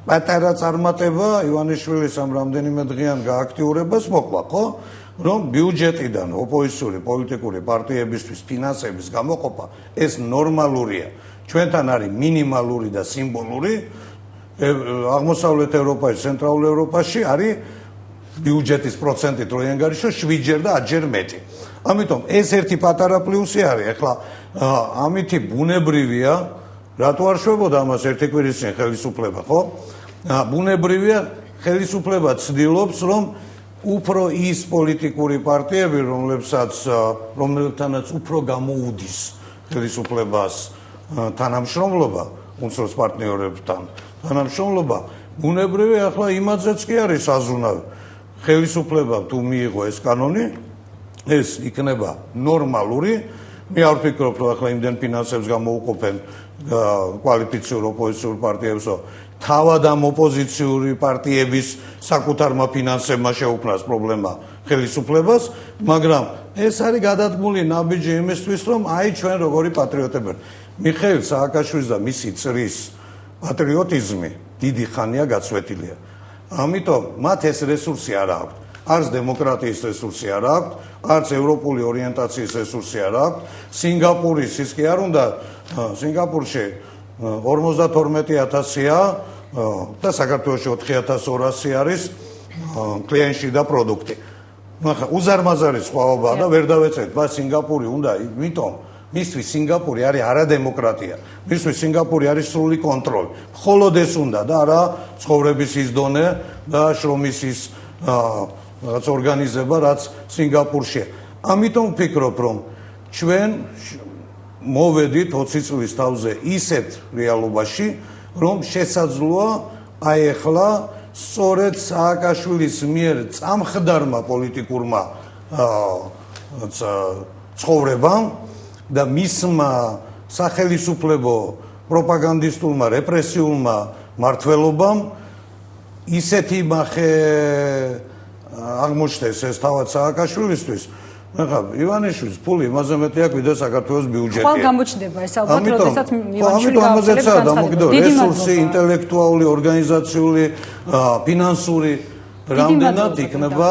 პატარა წარმატება ივანიშვილის ამ რამდენიმე დღიან გააქტიურებას მოყვა, ხო? რომ ბიუჯეტიდან ოპოზიციური პოლიტიკური პარტიებისთვის ფინანსების გამოყოფა ეს ნორმალურია. ჩვენთან არის მინიმალური და სიმბოლური აღმოსავლეთ ევროპაში, ცენტრალურ ევროპაში არის ბიუჯეტის პროცენტით რო ანგარიშო 7-ჯერ და 10-ჯერ მეტი. ამიტომ ეს ერთი პატარა პლუსი არის. ახლა ამითი ბუნებრივია, რატო არ შვებოდა ამას ერთი კვირის წინ ხელისუფლება, ხო? ბუნებრივია ხელისუფლება ცდილობს, რომ უფრო ის პოლიტიკური პარტიები, რომლებთანაც უფრო გამოუდის ხელისუფლებას თანამშრომლობა უმცროს პარტნიორებთან თანამშრომლობა ბუნებრივია ახლა იმაზეც კი არის აზრუნავი ხელისუფლება თუ მიიღო ეს კანონი ეს იქნება ნორმალური მე არ ვფიქრობ რომ ახლა იმდენ ფინანსებს გამოუყოფენ კვალიფიციურ ოპოზიციურ პარტიებსო თავად ამ ოპოზიციური პარტიების საკუთარმა ფინანსებმა შეუქმნას პრობლემა ხელისუფლებას მაგრამ ეს არის გადადგმული ნაბიჯი იმისთვის რომ აი ჩვენ როგორი პატრიოტები მიხეილ სააკაშვილის და მისი წრის პატრიოტიზმი დიდი ხანია გაცვეთილია. ამიტომ მათ ეს რესურსი არ აქვს. არც დემოკრატიის რესურსი არ აქვს, არც ევროპული ორიენტაციის რესურსი არ აქვს. სინგაპურის ის კი არ უნდა სინგაპურში 52,000-ია და საქართველოში 4,200 არის კლიენტი და პროდუქტი. ახლა უზარმაზარი სხვაობა და ვერ დავეწეთ, բայց სინგაპური უნდა, იმიტომ მისთვის სინგაპური არის არადემოკრატია. მისთვის სინგაპური არის სრული კონტროლი. მხოლოდ ეს უნდა და არა ცხოვრების ის დონე და შრომის ის რაღაც ორგანიზება, რაც სინგაპურშია. ამიტომ ვფიქრობ, რომ ჩვენ მოვედით 20 წლის თავზე ისეთ რეალობაში, რომ შესაძლოა აი ახლა სწორედ სააკაშვილის მიერ წამხდარმა პოლიტიკურმა ცხოვრებამ და მისმა სახელისუფლებო პროპაგანდისტულმა რეპრესიულმა მართლობამ ისეთი მახე აღმოჩნდეს ეს თავად სააკაშვილისთვის. ახლა ივანიშვილის ფული იმაზე მეტი აქვს, ვიდრე საქართველოს ბიუჯეტი. ხვალ გამოჩნდება ეს ალბათ, როდესაც ივანიშვილი ამაზეც დამოკიდებული რესურსი, ინტელექტუალური, ორგანიზაციული, ფინანსური რამდენად იქნება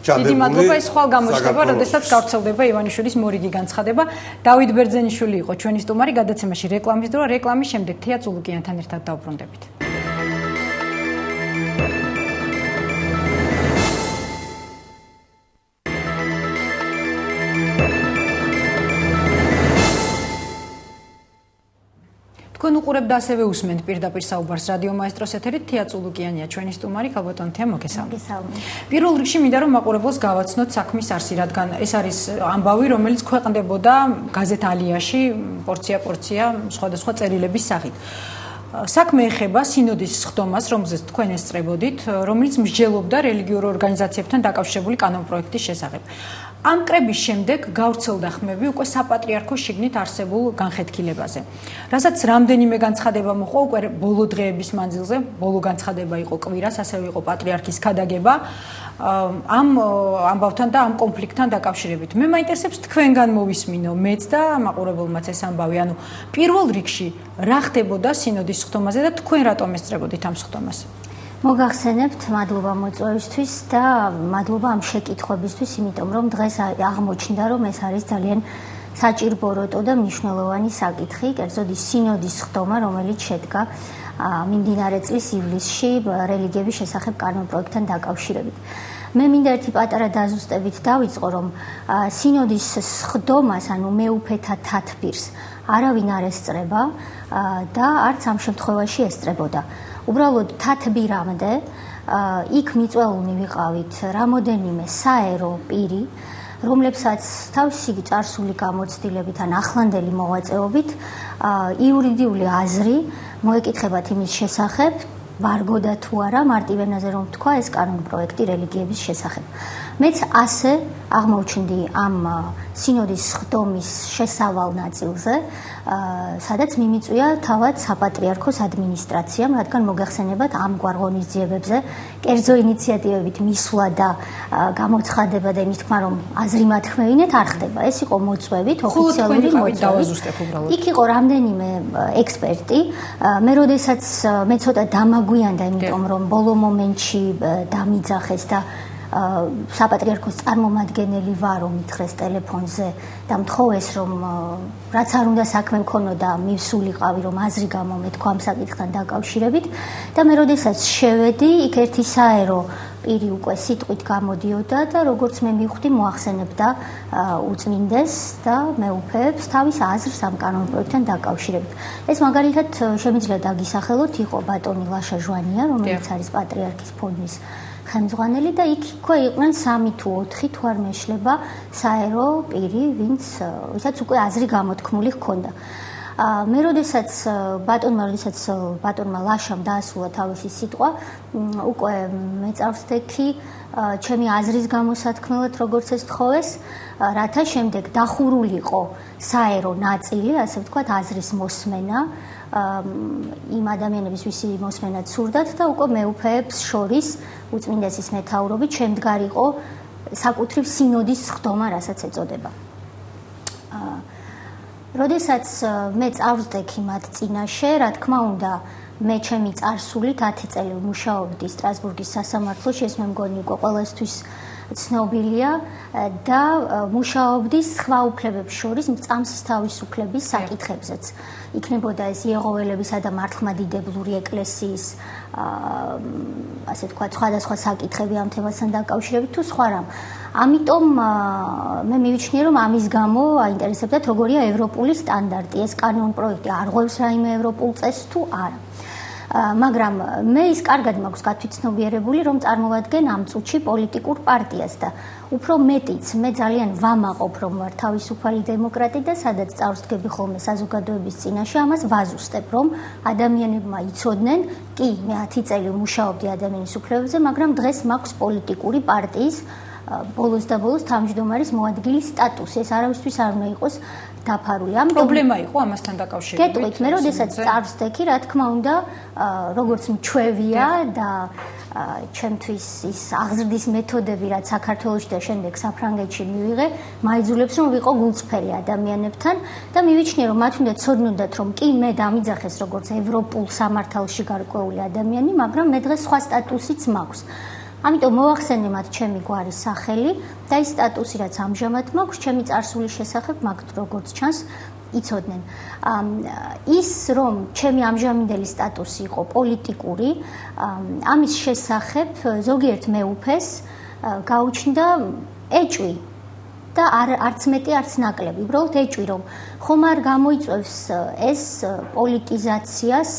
ჩადებული. დიდი მადლობა, ეს ხვალ გამოჩნდება, როდესაც გავრცელდება ივანიშვილის მორიგი განცხადება. დავით ბერძენიშვილი იყო ჩვენი სტუმარი, გადაცემაში რეკლამის დრო, რეკლამის შემდეგ თეა წულუკიანთან ერთად დავბრუნდებით. თქვენ უყურებთ და ასევე უსმენთ პირდაპირ საუბარს რადიო მაესტროს ეთერით. თეა წულუკიანია ჩვენი სტუმარი, ქალბატონ თეა, მოგესალმებით. პირველ რიგში მინდა რომ მაყურებელს გავაცნოთ საქმის არსი, რადგან ეს არის ამბავი, რომელიც ქვეყნდებოდა გაზეთ ალიაში პორცია სხვადასხვა წერილების სახით. საქმე ეხება სინოდის სხდომას, რომელზეც თქვენ ესწრებოდით, რომელიც მსჯელობდა რელიგიურ ორგანიზაციებთან დაკავშირებული კანონპროექტის შესახებ. ამ კრების შემდეგ გავრცელდა ხმები უკვე საპატრიარქოს შიგნით არსებულ განხეთქილებაზე. რასაც რამდენიმე განცხადება მოყვა უკვე ბოლო დღეების მანძილზე, ბოლო განცხადება იყო კვირას, ასევე იყო პატრიარქის ქადაგება ამ ამბავთან და ამ კონფლიქტთან დაკავშირებით. მე მაინტერესებს თქვენგან მოვისმინო მეც და მაყურებელმაც ეს ამბავი, ანუ პირველ რიგში რა ხდებოდა სინოდის სხდომაზე და თქვენ რატომ ესწრებოდით ამ სხდომას? მოგახსენებთ, მადლობა მოწვევისთვის და მადლობა ამ შეკითხვებისთვის, იმიტომ რომ დღეს აღმოჩნდა, რომ ეს არის ძალიან საჭიროებო და მნიშვნელოვანი საკითხი, კერძოდ ის სინოდის სხდომა, რომელიც შედგა მიმდინარე წლის ივლისში რელიგიების შესახებ კანონპროექტთან დაკავშირებით. მე მინდა ერთი პატარა დაზუსტებით დავიწყო, რომ სინოდის სხდომას, ანუ მეუფეთა თათბირს არავინ არ ესწრება და არც ამ შემთხვევაში ესწრებოდა. უბრალოდ თათბირამდე იქ მიწვეულნი ვიყავით რამოდენიმე საერო პირი, რომლებსაც თავისი წარსული გამოცდილებით ან ახლანდელი მოღვაწეობით იურიდიული აზრი მოეკითხებათ იმის შესახებ, ვარგოდა თუ არა მარტივენაზე რომ თქვა ეს კანონპროექტი რელიგიების შესახებ. მეც ასე აღმოჩნდი ამ სინოდის სხდომის შესავალ ნაწილზე, სადაც მიმიწვია თავად საპატრიარქოს ადმინისტრაციამ, რადგან მოგახსენებათ ამგვარ ღონისძიებებზე კერძო ინიციატივებით მისვლა და გამოცხადება და იმის თქმა რომ აზრი მათქმევინეთ არ ხდება. ეს იყო მოწვევით, ოფიციალური მოწვევით. იქ იყო რამდენიმე ექსპერტი. მე როდესაც მე ცოტა დამაგვიანდა, იმიტომ რომ ბოლო მომენტში დამიძახეს და საპატრიარქოს წარმომადგენელი ვარო მითხრეს ტელეფონზე და მთხოვეს რომ რაც არ უნდა საქმე მქონოდა მივსულიყავი რომ აზრი გამომეთქვა ამ საკითხთან დაკავშირებით და მე როდესაც შევედი იქ ერთი საერო პირი უკვე სიტყვით გამოდიოდა და როგორც მე მივხვდი მოახსენებდა უწმინდეს და მეუფეებს თავის აზრს ამ კანონპროექტთან დაკავშირებით. ეს მაგალითად შემიძლია დაგისახელოთ იყო ბატონი ლაშა ჟვანია, რომელიც არის პატრიარქის ფონდის ხელმძღვანელი და იქ იყვნენ 3 თუ 4 თუ არ მეშლება საერო პირი, ვისაც უკვე აზრი გამოთქმული ჰქონდა. მე როდესაც ბატონმა ლაშამ დაასრულა თავისი სიტყვა, უკვე მეწავსდექი ჩემი აზრის გამოსათქმელად, როგორც ეს თხოვეს, რათა შემდეგ დახურულიყო საერო ნაწილი, ასე ვთქვათ, აზრის მოსმენა იმ ადამიანების, ვისი მოსმენაც სურდათ და უკვე მეუფეებს შორის უწმინდესის მეთაურობით შემდგარიყო საკუთრივ სინოდის სხდომა, რასაც ეწოდება. როდესაც მე წავსდექი მათ წინაშე, რა თქმა უნდა, მე ჩემი წარსულით 10 წელი მუშაობდი სტრასბურგის სასამართლოში, ეს მე მგონი უკვე ყველასთვის ცნობილია და მუშაობდი სხვა უფლებებს შორის მწამსის თავისუფლების საკითხებზეც. იქნებოდა ეს იეღოველებისა და მართლმადიდებლური ეკლესიის ასე ვთქვათ, სხვადასხვა საკითხები ამ თემასთან დაკავშირებით თუ სხვა რამ. ამიტომ მე მივიჩნიე, რომ ამის გამო აინტერესებდათ, როგორია ევროპული სტანდარტი, ეს კანონპროექტი არ ღვევს რაიმე ევროპულ წესს თუ არა. მაგრამ მე ის კარგად მაქვს გათვითცნობიერებული, რომ წარმოვადგენ ამ წუთში პოლიტიკურ პარტიას და უფრო მეტიც მე ძალიან ვამაყობ, რომ ვარ თავისუფალი დემოკრატი და სადაც წარსდგები ხოლმე საზოგადოების წინაშე, ამას ვაზუსტებ, რომ ადამიანებმა იცოდნენ, კი, მე 10 წელი მუშაობდი ადამიანის უფლებებზე, მაგრამ დღეს მაქვს პოლიტიკური პარტიის ბოლოს და ბოლოს თავმჯდომარის მოადგილის სტატუსი. ეს არავისთვის არ უნდა იყოს დაფარული. ამ პრობლემა იყო ამასთან დაკავშირებით. გეტყვით, მე როდესაც წარსდექი, რა თქმა უნდა, როგორც მჩვევია და ჩემთვის ის აღზრდის მეთოდები, რაც საქართველოში და შემდეგ საფრანგეთში მივიღე, მაიძულებს რომ ვიყო გულწრფელი ადამიანებთან და მივიჩნიე რომ მათ უნდა ცოდნოდათ რომ კი მე დამიძახეს როგორც ევროპულ სამართალში გარკვეული ადამიანი, მაგრამ მე დღეს სხვა სტატუსიც მაქვს. ამიტომ მოვახსენე მათ ჩემი გვარის სახელი და ის სტატუსი რაც ამჟამად მაქვს, ჩემი წარსულის შესახებ მაგ როგორც ჩანს იცოდნენ. ის რომ ჩემი ამჟამინდელი სტატუსი იყო პოლიტიკური, ამის შესახებ ზოგიერთ მეუფეს გაუჩნდა ეჭვი და არც მეტი არც ნაკლები. უბრალოდ ეჭვი რომ ხომ არ გამოიწვევს ეს პოლიტიზაციას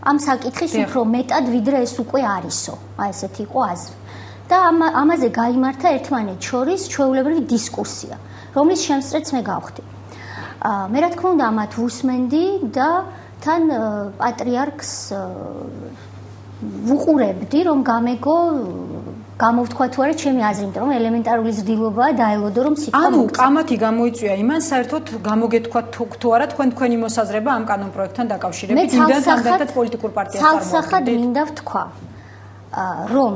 ამ საკითხის უფრო მეტად ვიდრე ეს უკვე არისო. აი ესეთი იყო აზრი. და ამაზე გაიმართა ერთმანეთს შორის ჩვეულებრივი დისკუსია, რომლის შემსწრეც მე გავხდი. მე რა თქმა უნდა ამათ ვუსმენდი და თან პატრიარქს ვუყურებდი, რომ გამეგო გამოვთქვა თუ არა ჩემი აზრი, იმიტომ რომ ელემენტარული ზრდილობაა დაელოდო რომ სიტყვა ანუ კამათი გამოიწვია იმან საერთოდ გამოგეთქვა თუ არა თქვენი მოსაზრება ამ კანონპროექტთან დაკავშირებით, იმდან თანდათანობით პოლიტიკურ პარტიას წარმოადგენთ. ცალსახად მინდა ვთქვა, რომ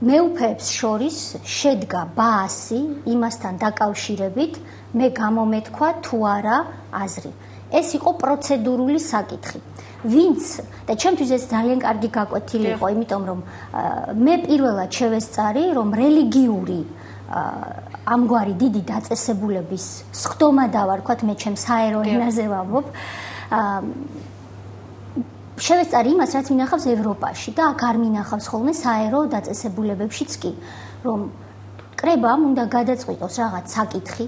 მეუფეებს შორის შედგა ბაასი იმასთან დაკავშირებით, მე გამომეთქვა თუ არა აზრი. ეს იყო პროცედურული საკითხი. ვინც და ჩემთვის ეს ძალიან კარგი გაკვეთილი იყო, იმიტომ რომ მე პირველად შევესწარი, რომ რელიგიური ამგვარი დიდი დაწესებულების სხდომა დავარქვათ, მე ჩემს საერო ენაზე ვამბობ. შევესწარი იმას, რაც მინახავს ევროპაში და აქ არ მინახავს ხოლმე საერო დაწესებულებებშიც კი, რომ კრებამ უნდა გადაწყვიტოს რაღაც საკითხი,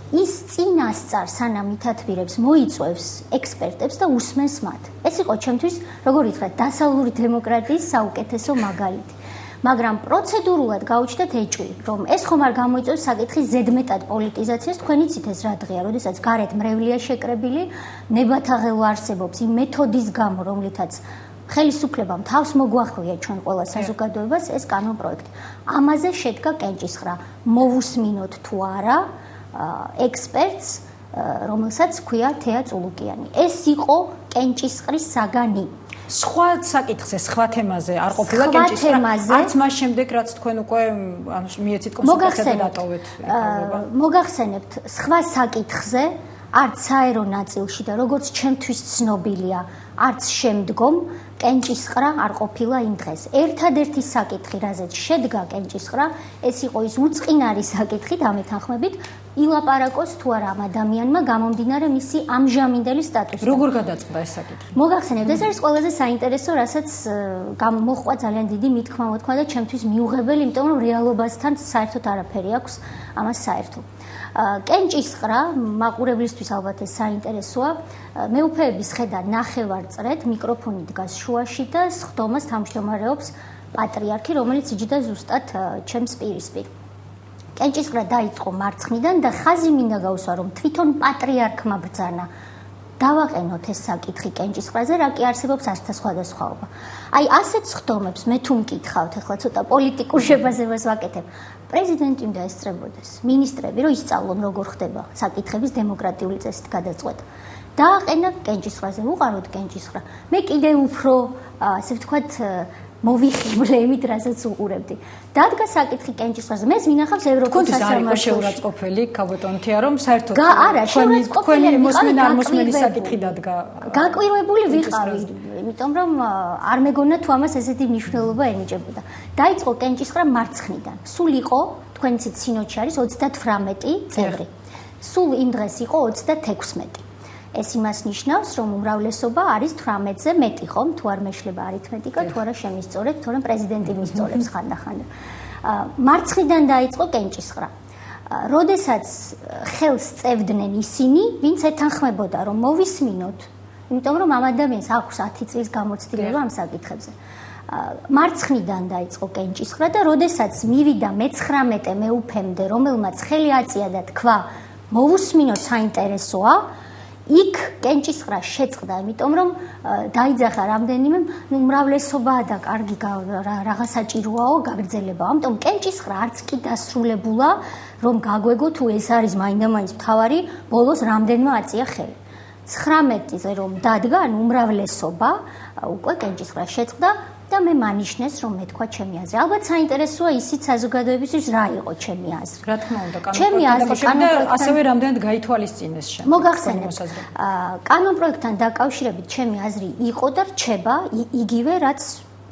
ის წინასწარ სანამ ითათბირებს მოიწვევს ექსპერტებს და უსმენს მათ. ეს იყო ჩემთვის, როგორ ითქვა, დასავლური დემოკრატიის საუკეთესო მაგალითი. მაგრამ პროცედურულად გაუჩნდათ ეჭვი, რომ ეს ხომ არ გამოიწვევს საკითხის ზედმეტად პოლიტიზაციას, თქვენ იცით ეს რა დღეა, როდესაც გარეთ მრევლია შეკრებილი, ნებათაღელო არსებობს იმ მეთოდის გამო, რომლითაც ხელისუფლებამ თავს მოგვახვია ჩვენ ყველა საზოგადოებას ეს კანონპროექტი. ამაზე შედგა კენჭისყრა, მოვუსმინოთ თუ არა ექსპერტს, რომელსაც ქვია თეა წულუკიანი. ეს იყო კენჭისყრის საგანი. სხვა საკითხზე, სხვა თემაზე არ ყოფილა კენჭისყრა, არც მას შემდეგ რაც თქვენ უკვე მიეცით კონსულტაციაზე დატოვეთ. მოგახსენებთ, სხვა საკითხზე არც საერო ნაწილში და როგორც ჩემთვის ცნობილია, არც შემდგომ კენჭისყრა არ ყოფილა იმ დღეს. ერთადერთი საკითხი, რაზეც შედგა კენჭისყრა, ეს იყო ის უწყინარი საკითხი, დამეთანხმებით, ილაპარაკოს თუ არა ამ ადამიანმა გამომდინარე მისი ამჟამინდელი სტატუსი. როგორ გადაწყდა ეს საკითხი? მოგახსენებთ, ეს არის ყველაზე საინტერესო, რასაც მოჰყვა ძალიან დიდი მithქმა-მოთქმა და ჩემთვის მიუღებელი, იმიტომ რომ რეალობასთან საერთოდ არაფერი აქვს ამას საერთო. კენჭისყრა მაყურებლისთვის ალბათ ეს საინტერესოა. მეუფეების ხედა ნახევარწრედ მიკროფონი დგას შუაში და სხდომას თავმჯდომარეობს პატრიარქი, რომელიც იჯდა ზუსტად ჩემს პირისპირ. კენჭისყრა დაიწყო მარცხნიდან და ხაზი მინდა გაუსვა, რომ თვითონ პატრიარქმა ბრძანა დავაყენოთ ეს საკითხი კენჭისყრაზე, რა კი არსებობს ასთა სხვადასხვაობა. აი ასეთ სხდომებს მე თუ მკითხავთ, ახლა ცოტა პოლიტიკურ შეფასებას ვაკეთებ. პრეზიდენტი უნდა ესწრებოდეს, მინისტრები რომ ისწავლონ როგორ ხდება საკითხების დემოკრატიული წესით გადაწყვეტა. დააყენა კენჭისყრაზე, უყაროთ კენჭისყრა. მე კიდე უფრო, ასე ვთქვათ, მოვიხიბლე იმით, რასაც უყურებდი. დადგა საკითხი კენჭისყრაზე. მე მინახავს ევროპულ სასამართლოში შეურაცხყოფელი კაბოტონთია, რომ საერთოდ არა, შეურაცხყოფელი მოსმენა არ მოსმენის საკითხი დადგა. გაკვირვებული ვიყავი, იმიტომ რომ არ მეგონა თუ ამას ესეთი მნიშვნელობა ენიჭებოდა. დაიწყო კენჭისყრა მარცხნიდან. სულ იყო, თქვენ იცით, სინოდში არის 38 წევრი. სულ იმ დღეს იყო 36. ეს იმას ნიშნავს, რომ უმრავლესობა არის 18-ზე მეტი, ხომ? თუ არ მეშლება არითმეტიკა, თუ არა შემისწორეთ, თორემ პრეზიდენტი მისწორებს ხანდახან. მარცხნიდან დაიწყო კენჭისყრა. როდესაც ხელს წევდნენ ისინი, ვინც ეთანხმებოდა, რომ მოვისმინოთ იმიტომ რომ ამ ადამიანს აქვს 10 წლის გამოცდილება ამ საკითხებზე. მარცხნიდან დაიწყო კენჭისყრა და როდესაც მივიდა მე-19 მეუფემდე, რომელმაც ხელი აწია და თქვა, მოვუსმინოთ საინტერესოა, იქ კენჭისყრა შეწყდა, იმიტომ რომ დაიძახა რამდენიმე, უმრავლესობაა და კარგი რაღა საჭიროაო, გაგრძელებაა. ამიტომ კენჭისყრა არც კი დასრულებულა, რომ გაგვეგო თუ ეს არის მაინდა-მაინც მთავარი, ბოლოს რამდენმა აწია ხელი. 19-ზე რომ დადგა, უმრავლესობა უკვე კენჭისყრა შეწყდა და მე მანიშნეს რომ მე თქვა ჩემი აზრი. ალბათ საინტერესოა ისიც საზოგადოებისთვის რა იყო ჩემი აზრი. რა თქმა უნდა, კანონპროექტთან ასევე რამდენად გაითვალისწინეს შენ. მოგახსენებ. კანონპროექტთან დაკავშირებით ჩემი აზრი იყო და რჩება იგივე რაც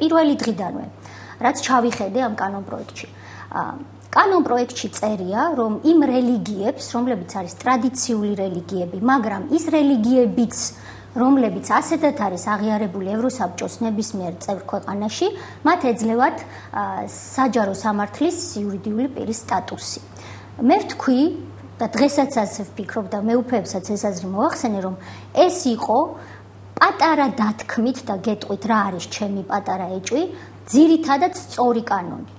პირველი დღიდანვე, რაც ჩავიხედე ამ კანონპროექტში. კანონპროექტში წერია, რომ იმ რელიგიებს, რომლებიც არის ტრადიციული რელიგიები, მაგრამ ის რელიგიებიც რომლებიც ასეთად არის აღიარებული ევროსაბჭოს ნებისმიერ წევრ ქვეყანაში, მათ ეძლევათ საჯარო სამართლის იურიდიული პირის სტატუსი. მე ვთქვი და დღესაც ასე ვფიქრობ და მეუფეებსაც ეს აზრი მოახსენე, რომ ეს იყო პატარა დათქმით და გეტყვით რა არის ჩემი პატარა ეჭვი, ძირითადად სწორი კანონი.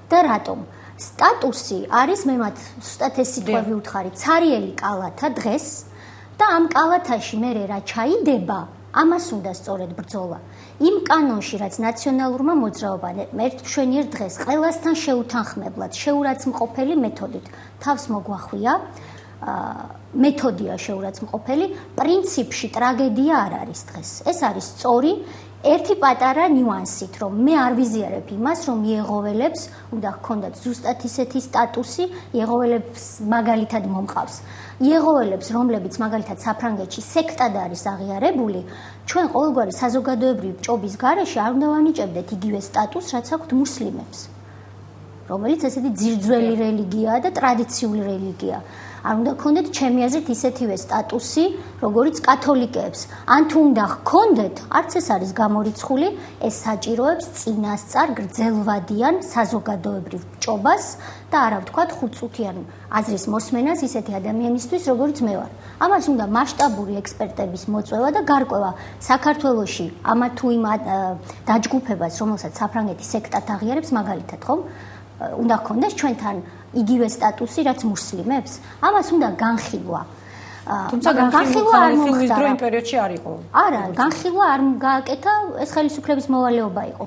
და რატომ? სტატუსი არის მე მათ ზუსტად ეს სიტყვები ვუთხარი, ცარიელი კალათა დღეს და ამ კალათაში მე რა ჩაიდება, ამას უნდა სწორედ ბრძოლა. იმ კანონში, რაც ნაციონალურმა მოძრაობამ ერთმშვენიერ დღეს ყველასთან შეუთანხმებლად, შეურაცხმყოფელი მეთოდით თავს მოგვახვია, მეთოდია შეურაცხმყოფელი, პრინციპში ტრაგედია არ არის დღეს. ეს არის სწორი ერთი პატარა ნიუანსით, რომ მე არ ვიზიარებ იმას, რომ იეღოველებს უნდა ჰქონდათ ზუსტად ისეთი სტატუსი, იეღოველებს მაგალითად მომყავს. იეღოველებს, რომლებიც მაგალითად საფრანგეთში სექტად არის აღიარებული, ჩვენ ყოველგვარი საზოგადოებრივი ჭობის გარეშე არ უნდა ვანიჭებდეთ იგივე სტატუსს, რაც აქვთ მუსლიმებს, რომელიც ესეთი ძირძველი რელიგიაა და ტრადიციული რელიგია. არ უნდა გქონდეთ ჩემი აზრით ისეთივე სტატუსი, როგორიც კათოლიკეებს. ან თუ უნდა გქონდეთ, არც ეს არის გამორიცხული, ეს საჭიროებს წინასწარ გრძელვადიან საზოგადოებრივ ჭობას და არა ვთქვათ ხუთწუთიან აზრის მოსმენას ისეთი ადამიანისთვის, როგორც მე ვარ. ამას უნდა მასშტაბური ექსპერტების მოწვევა და გარკვევა საქართველოში ამა თუ იმ დაჯგუფებას, რომელსაც საფრანგეთი სექტად აღიარებს, მაგალითად, ხომ? უნდა გქონდეს ჩვენთან იგივე სტატუსი, რაც მუსლიმებს. ამას უნდა განხილვა. თუმცა განხილვა არ მოხდა დრო იმ პერიოდში არ იყო. არა, განხილვა არ გააკეთა, ეს ხელისუფლების მოვალეობა იყო.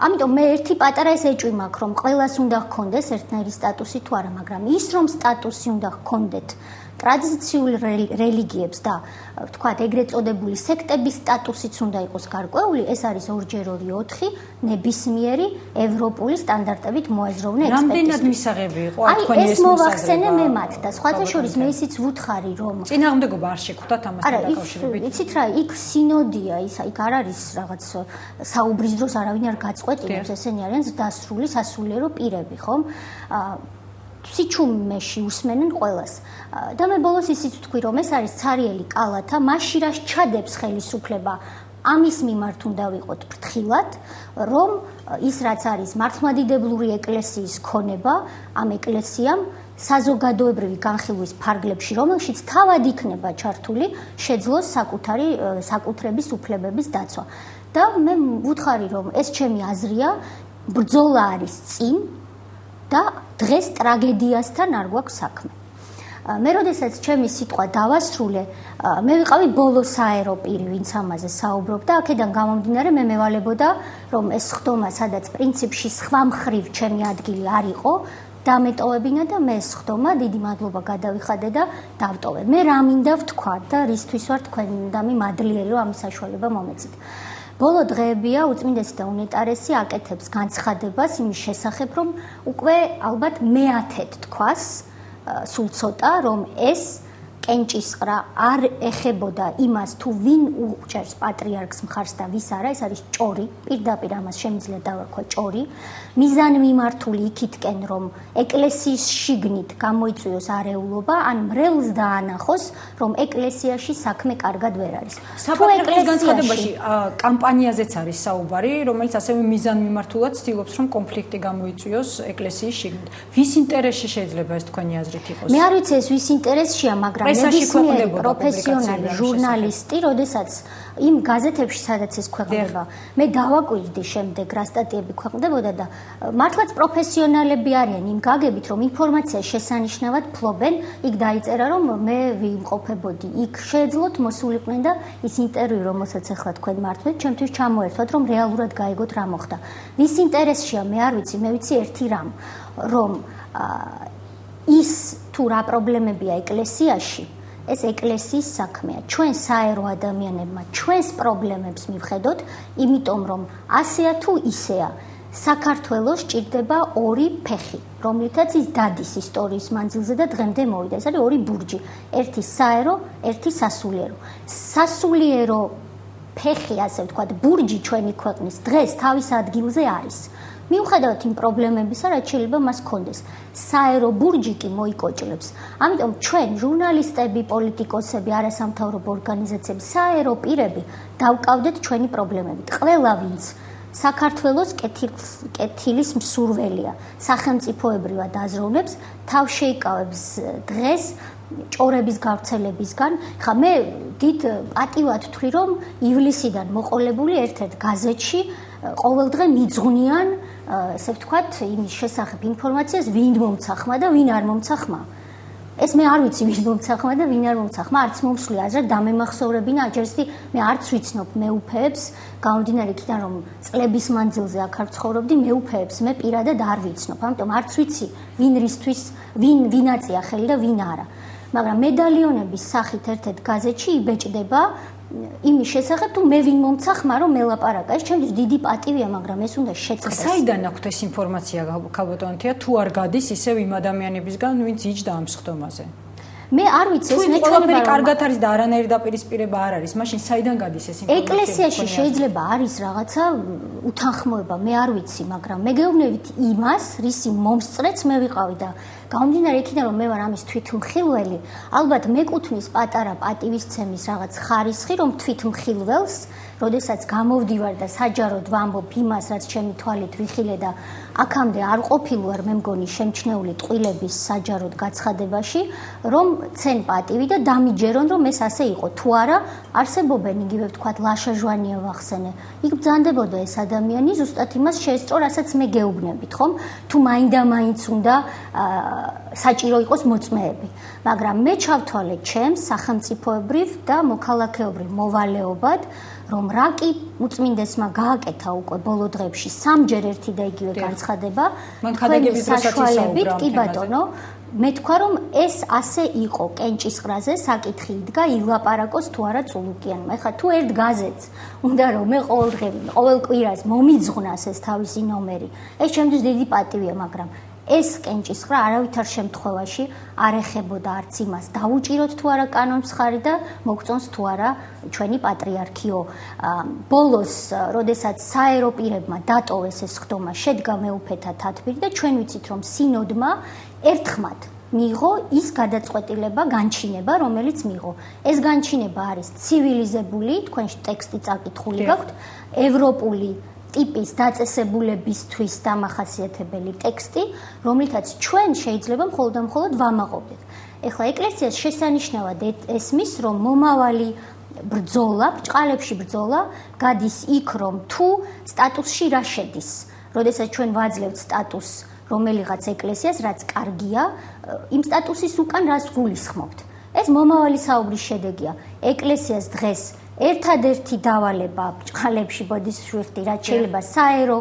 ამიტომ მე ერთი პატარა ეს ეჭვი მაქვს, რომ ყველას უნდა გქონდეს ერთნაირი სტატუსი თუ არა, მაგრამ ის რომ სტატუსი უნდა გქონდეთ ტრადიციულ რელიგიებს და ვთქვათ ეგრეთ წოდებული სექტების სტატუსიც უნდა იყოს გარკვეული, ეს არის 2x2 ნებისმიერი ევროპული სტანდარტებით მოაზროვნე ექსპერტიზმი. რამდენად მისაღები იყო თქვენი ეს ეს მოვახსენე მე მათ და სხვათა შორის მე ისიც ვუთხარი, რომ წინააღმდეგობა არ შეხვდათ ამასთან დაკავშირებით. იცით რა, იქ სინოდია, იქ არ არის რაღაც საუბრის დროს არავინ არ გაწყვეტინებს, ესენი არიან დასრული სასულიერო პირები, ხომ? სიჩუმეში უსმენენ ყველას. და მე ბოლოს ისიც ვთქვი, რომ ეს არის ცარიელი კალათა, მაშინ რაც ჩადებს ხელისუფლება, ამის მიმართ უნდა ვიყოთ ფრთხილად, რომ ის რაც არის მართლმადიდებლური ეკლესიის ქონება, ამ ეკლესიამ საზოგადოებრივი განხილვის ფარგლებში, რომელშიც თავად იქნება ჩართული, შეძლოს საკუთრების უფლებების დაცვა. და მე ვუთხარი, რომ ეს ჩემი აზრია, ბრძოლა არის წინ და დღეს ტრაგედიასთან არ გვაქვს საქმე. მე როდესაც ჩემი სიტყვა დავასრულე, მე ვიყავი ბოლო საერო პირი, ვინც ამაზე საუბრობდა, აქედან გამომდინარე მე მევალებოდა, რომ ეს ხდომა, სადაც პრინციპში სხვა მხრივ ჩემი ადგილი არ იყო, დამეტოვებინა და მე ეს ხდომა დიდი მადლობა გადავიხადე და დავტოვე. მე რა მინდა ვთქვა და რისთვის ვარ თქვენდამი მადლიერი, რომ ამის საშუალება მომეწით. ბოლო დღეებია უწმინდესი და უნეტარესი აკეთებს განცხადებას იმის შესახებ, რომ უკვე ალბათ მეათედ თქვას, სულ ცოტა, რომ ეს კენჭისყრა არ ეხებოდა იმას, თუ ვინ უჭერს პატრიარქს მხარს და ვის არა, ეს არის ჭორი, პირდაპირ ამას შემიძლია დავარქვა ჭორი, მიზანმიმართული იქითკენ, რომ ეკლესიის შიგნით გამოიწვიოს არეულობა, ან მრევლს დაანახოს, რომ ეკლესიაში საქმე კარგად ვერ არის. საფრანგეთის განცხადებაში კამპანიაზეც არის საუბარი, რომელიც ასევე მიზანმიმართულად ცდილობს, რომ კონფლიქტი გამოიწვიოს ეკლესიის შიგნით. ვის ინტერესში შეიძლება ეს თქვენი აზრით იყოს? მე არ ვიცი ეს ვის ინტერესშია, მაგრამ პროფესიონალი ჟურნალისტი, როდესაც იმ გაზეთებში, სადაც ეს ქვეყნდება, მე დავაკვირდი შემდეგ რა სტატიები ქვეყნდებოდა და მართლაც პროფესიონალები არიან იმ გაგებით, რომ ინფორმაცია შესანიშნავად ფლობენ, იქ დაიწერა, რომ მე ვიმყოფებოდი, იქ შეეძლოთ მოსულიყვნენ და ის ინტერვიუ, რომელსაც ახლა თქვენ მართლეთ, ჩემთვის ჩამოერთვათ, რომ რეალურად გაიგოთ რა მოხდა. ვის ინტერესშია, მე არ ვიცი, მე ვიცი ერთი რამ, რომ ის თუ რა პრობლემებია ეკლესიაში, ეს ეკლესიის საქმეა. ჩვენ საერო ადამიანებმა ჩვენს პრობლემებს მივხედოთ, იმიტომ რომ ასეა თუ ისეა, საქართველოს ჭირდება ორი ფეხი, რომლითაც ის დადის ისტორიის მანძილზე და დღემდე მოვიდა. ეს არის ორი ბურჯი, ერთი საერო, ერთი სასულიერო. სასულიერო ფეხი, ასე ვთქვათ, ბურჯი ჩვენი ქვეყნის დღეს თავის ადგილზე არის. მიუხედავად იმ პრობლემებისა, რაც შეიძლება მას ჰქონდეს. საერო ბურჯი კი მოიკოჭლებს. ამიტომ ჩვენ ჟურნალისტები, პოლიტიკოსები, არასამთავრობო ორგანიზაციები, საერო პირები დავკავდეთ ჩვენი პრობლემებით. ყველა ვინც საქართველოს კეთილის მსურველია, სახელმწიფოებრივად აზროვნებს, თავ შეიკავებს დღეს ჭორების გავრცელებისგან. ხა მე დიდ პატივად ვთვლი, რომ ივლისიდან მოყოლებული ერთ-ერთ გაზეთში ყოველდღე მიძღვნიან, ესე ვთქვათ, იმის შესახებ ინფორმაციას, ვინ მომცა ხმა და ვინ არ მომცა ხმა. ეს მე არ ვიცი, ვინ მომცა ხმა და ვინ არ მომცა ხმა, არც მომსვლი აზრად დამემახსოვრებინა, აჯერსი მე არც ვიცნობ მეუფეებს, გამომდინარე იქიდან, რომ წლების მანძილზე აქ არ ცხოვრობდი, მეუფეებს მე პირადად არ ვიცნობ. ამიტომ არც ვიცი, ვინ რისთვის, ვინ აწია ხელი და ვინ არა. მაგრამ მედალიონების სახით ერთ-ერთ გაზეთში იბეჭდება იმის შესახებ, თუ მე ვინ მომცა ხმა, რომ მელაპარაკა. ეს ჩემთვის დიდი პატივია, მაგრამ ეს უნდა შეწყდეს. საიდან აქვთ ეს ინფორმაცია, ქალბატონთია, თუ არ გადის ისევ იმ ადამიანებისგან, ვინც იჯდა ამ სხდომაზე? მე არ ვიცი, ეს მე ყველაფერი კარგად არის და არანაირი დაპირისპირება არ არის. მაშინ საიდან გადის ეს ინფორმაცია? ეკლესიაში შეიძლება არის რაღაცა უთანხმოება, მე არ ვიცი, მაგრამ მე გეუბნებით იმას, რისი მომსწრეც მე ვიყავი და გამომდინარე იქიდან, რომ მე ვარ ამის თვითმხილველი, ალბათ მეკუთვნის პატარა პატივისცემის რაღაც ხარისხი, რომ თვითმხილველს, როდესაც გამოვდივარ და საჯაროდ ვამბობ იმას, რაც ჩემი თვალით ვიხილე და აქამდე არ ყოფილვარ, მე მგონი შემჩნეული ტყილების საჯაროდ გაცხადებაში, რომ ცენ პატივი და დამიჯერონ, რომ ეს ასე იყო. თუ არა, არსებობენ იგივე ვთქვათ, ლაშა ჟვანია ვახსენე. იქ ბრძანდებოდა ეს ადამიანი ზუსტად იმას შეესწრო, რასაც მე გეუბნებით, ხომ? თუ მაინდა-მაინც უნდა საჭირო იყოს მოწმეები. მაგრამ მე ჩავთვალე ჩემს სახელმწიფოებრივ და მოქალაქეობრივ მოვალეობად, რომ რაკი უწმინდესმა გააკეთა უკვე ბოლო დღეებში სამჯერ ერთი და იგივე განცხადება. მან ხადაგების დროსაც ისაუბრა. კი ბატონო, მე თქვა რომ ეს ასე იყო კენჭისყრაზე საკითხი იდგა ილაპარაკოს თუ არა წულუკიანმა. ეხლა თუ ერთ გაზეთს უნდა რომ მე ყოველ კვირას მომიძღვნას ეს თავისი ნომერი, ეს ჩემთვის დიდი პატივია, მაგრამ ეს კენჭისყრა არავითარ შემთხვევაში არ ეხებოდა არც იმას დაუჭიროთ თუ არა კანონს ხარი და მოგწონს თუ არა ჩვენი პატრიარქიო. ბოლოს, როდესაც საერო პირებმა დატოვეს ეს ხდომა, შედგა მეუფეთა თათბირი და ჩვენ ვიცით რომ სინოდმა ერთხმად მიიღო ის გადაწყვეტილება, განჩინება, რომელიც მიიღო. ეს განჩინება არის ცივილიზებული, თქვენ ტექსტი წაკითხული გაქვთ, ევროპული ტიპის დაწესებულებისთვის დამახასიათებელი ტექსტი, რომლითაც ჩვენ შეიძლება მხოლოდ და მხოლოდ ვამაყობდეთ. ეხლა ეკლესიას შესანიშნავად ესმის, რომ მომავალი ბრძოლა, ბრჭყალებში ბრძოლა გადის იქ, რომ თუ სტატუსში რა შედის. როდესაც ჩვენ ვაძლევთ სტატუსს რომელიღაც ეკლესიას, რაც კარგია, იმ სტატუსის უკან რას გულისხმობთ. ეს მომავალი საუბრის შედეგია. ეკლესიას დღეს ერთადერთი დავალება ბრჭყალებში ბოდიშვიხტი, რაც შეიძლება საერო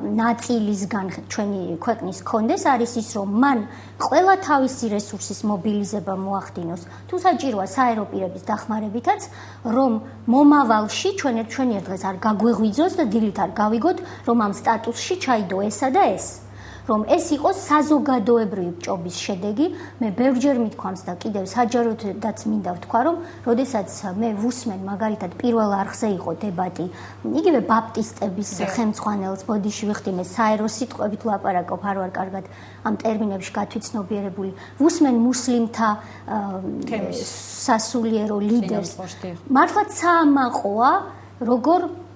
ნაწილისგან ჩვენი ქვეყნის კონდეს, არის ის, რომ მან ყველა თავისი რესურსის მობილიზება მოახდინოს, თუ საჭიროა საერო პირების დახმარებითაც, რომ მომავალში ჩვენ ერთ დღეს არ გაგვეღვიძოს და დილით არ გავიგოთ, რომ ამ სტატუსში ჩაიდო ესა და ეს. რომ ეს იყოს საზოგადოებრივი ჭობის შედეგი, მე ბევრჯერ მithქვამს და კიდევ საჯაროდაც მინდა ვთქვა, რომ როდესაც მე ვუსმენ მაგალითად პირველ არხზე იყო დებატი, იგივე ბაპტისტების ხელმძღვანელს ბოდიშვიხტი, მე საერო სიტყვებით ლაპარაკობ, არ ვარ კარგად ამ ტერმინებში გათვითცნობიერებული, ვუსმენ მუსლიმთა სასულიერო ლიდერს. მართლაც საამაყოა, როგორ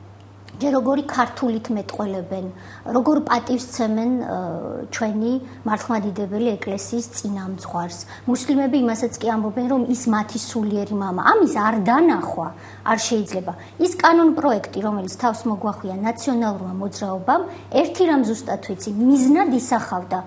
ჯერ როგორი ქართულით მეტყველებენ, როგორ პატივსცემენ ჩვენი მართლმადიდებელი ეკლესიის წინამძღვარს. მუსლიმები იმასაც კი ამბობენ, რომ ის მათი სულიერი მამა. ამის არ დანახვა არ შეიძლება. ის კანონ-პროექტი, რომელიც თავს მოგვახვია ნაციონალურმა მოძრაობამ, ერთი რამ ზუსტად ვიცი, მიზნად ისახავდა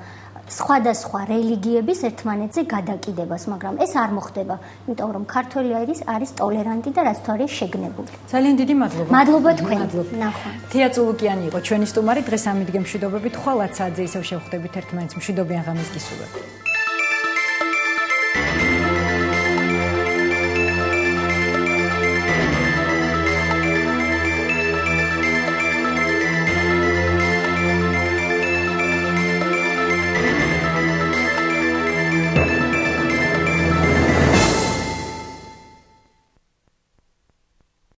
სხვადასხვა რელიგიების ერთმანეთზე გადაკიდებას, მაგრამ ეს არ მოხდება, იმიტომ რომ ქართველი არის ტოლერანტი და რაც თუ არის შეგნებული. ძალიან დიდი მადლობა. მადლობა თქვენ. ნახვა. თია წულუკიანი იყო ჩვენი სტუმარი, დღეს ამიდგე მშვიდობებით, ხვალ 10 საათზე ისევ შევხვდებით ერთმანეთს მშვიდობიან ღამეს გისურვებთ.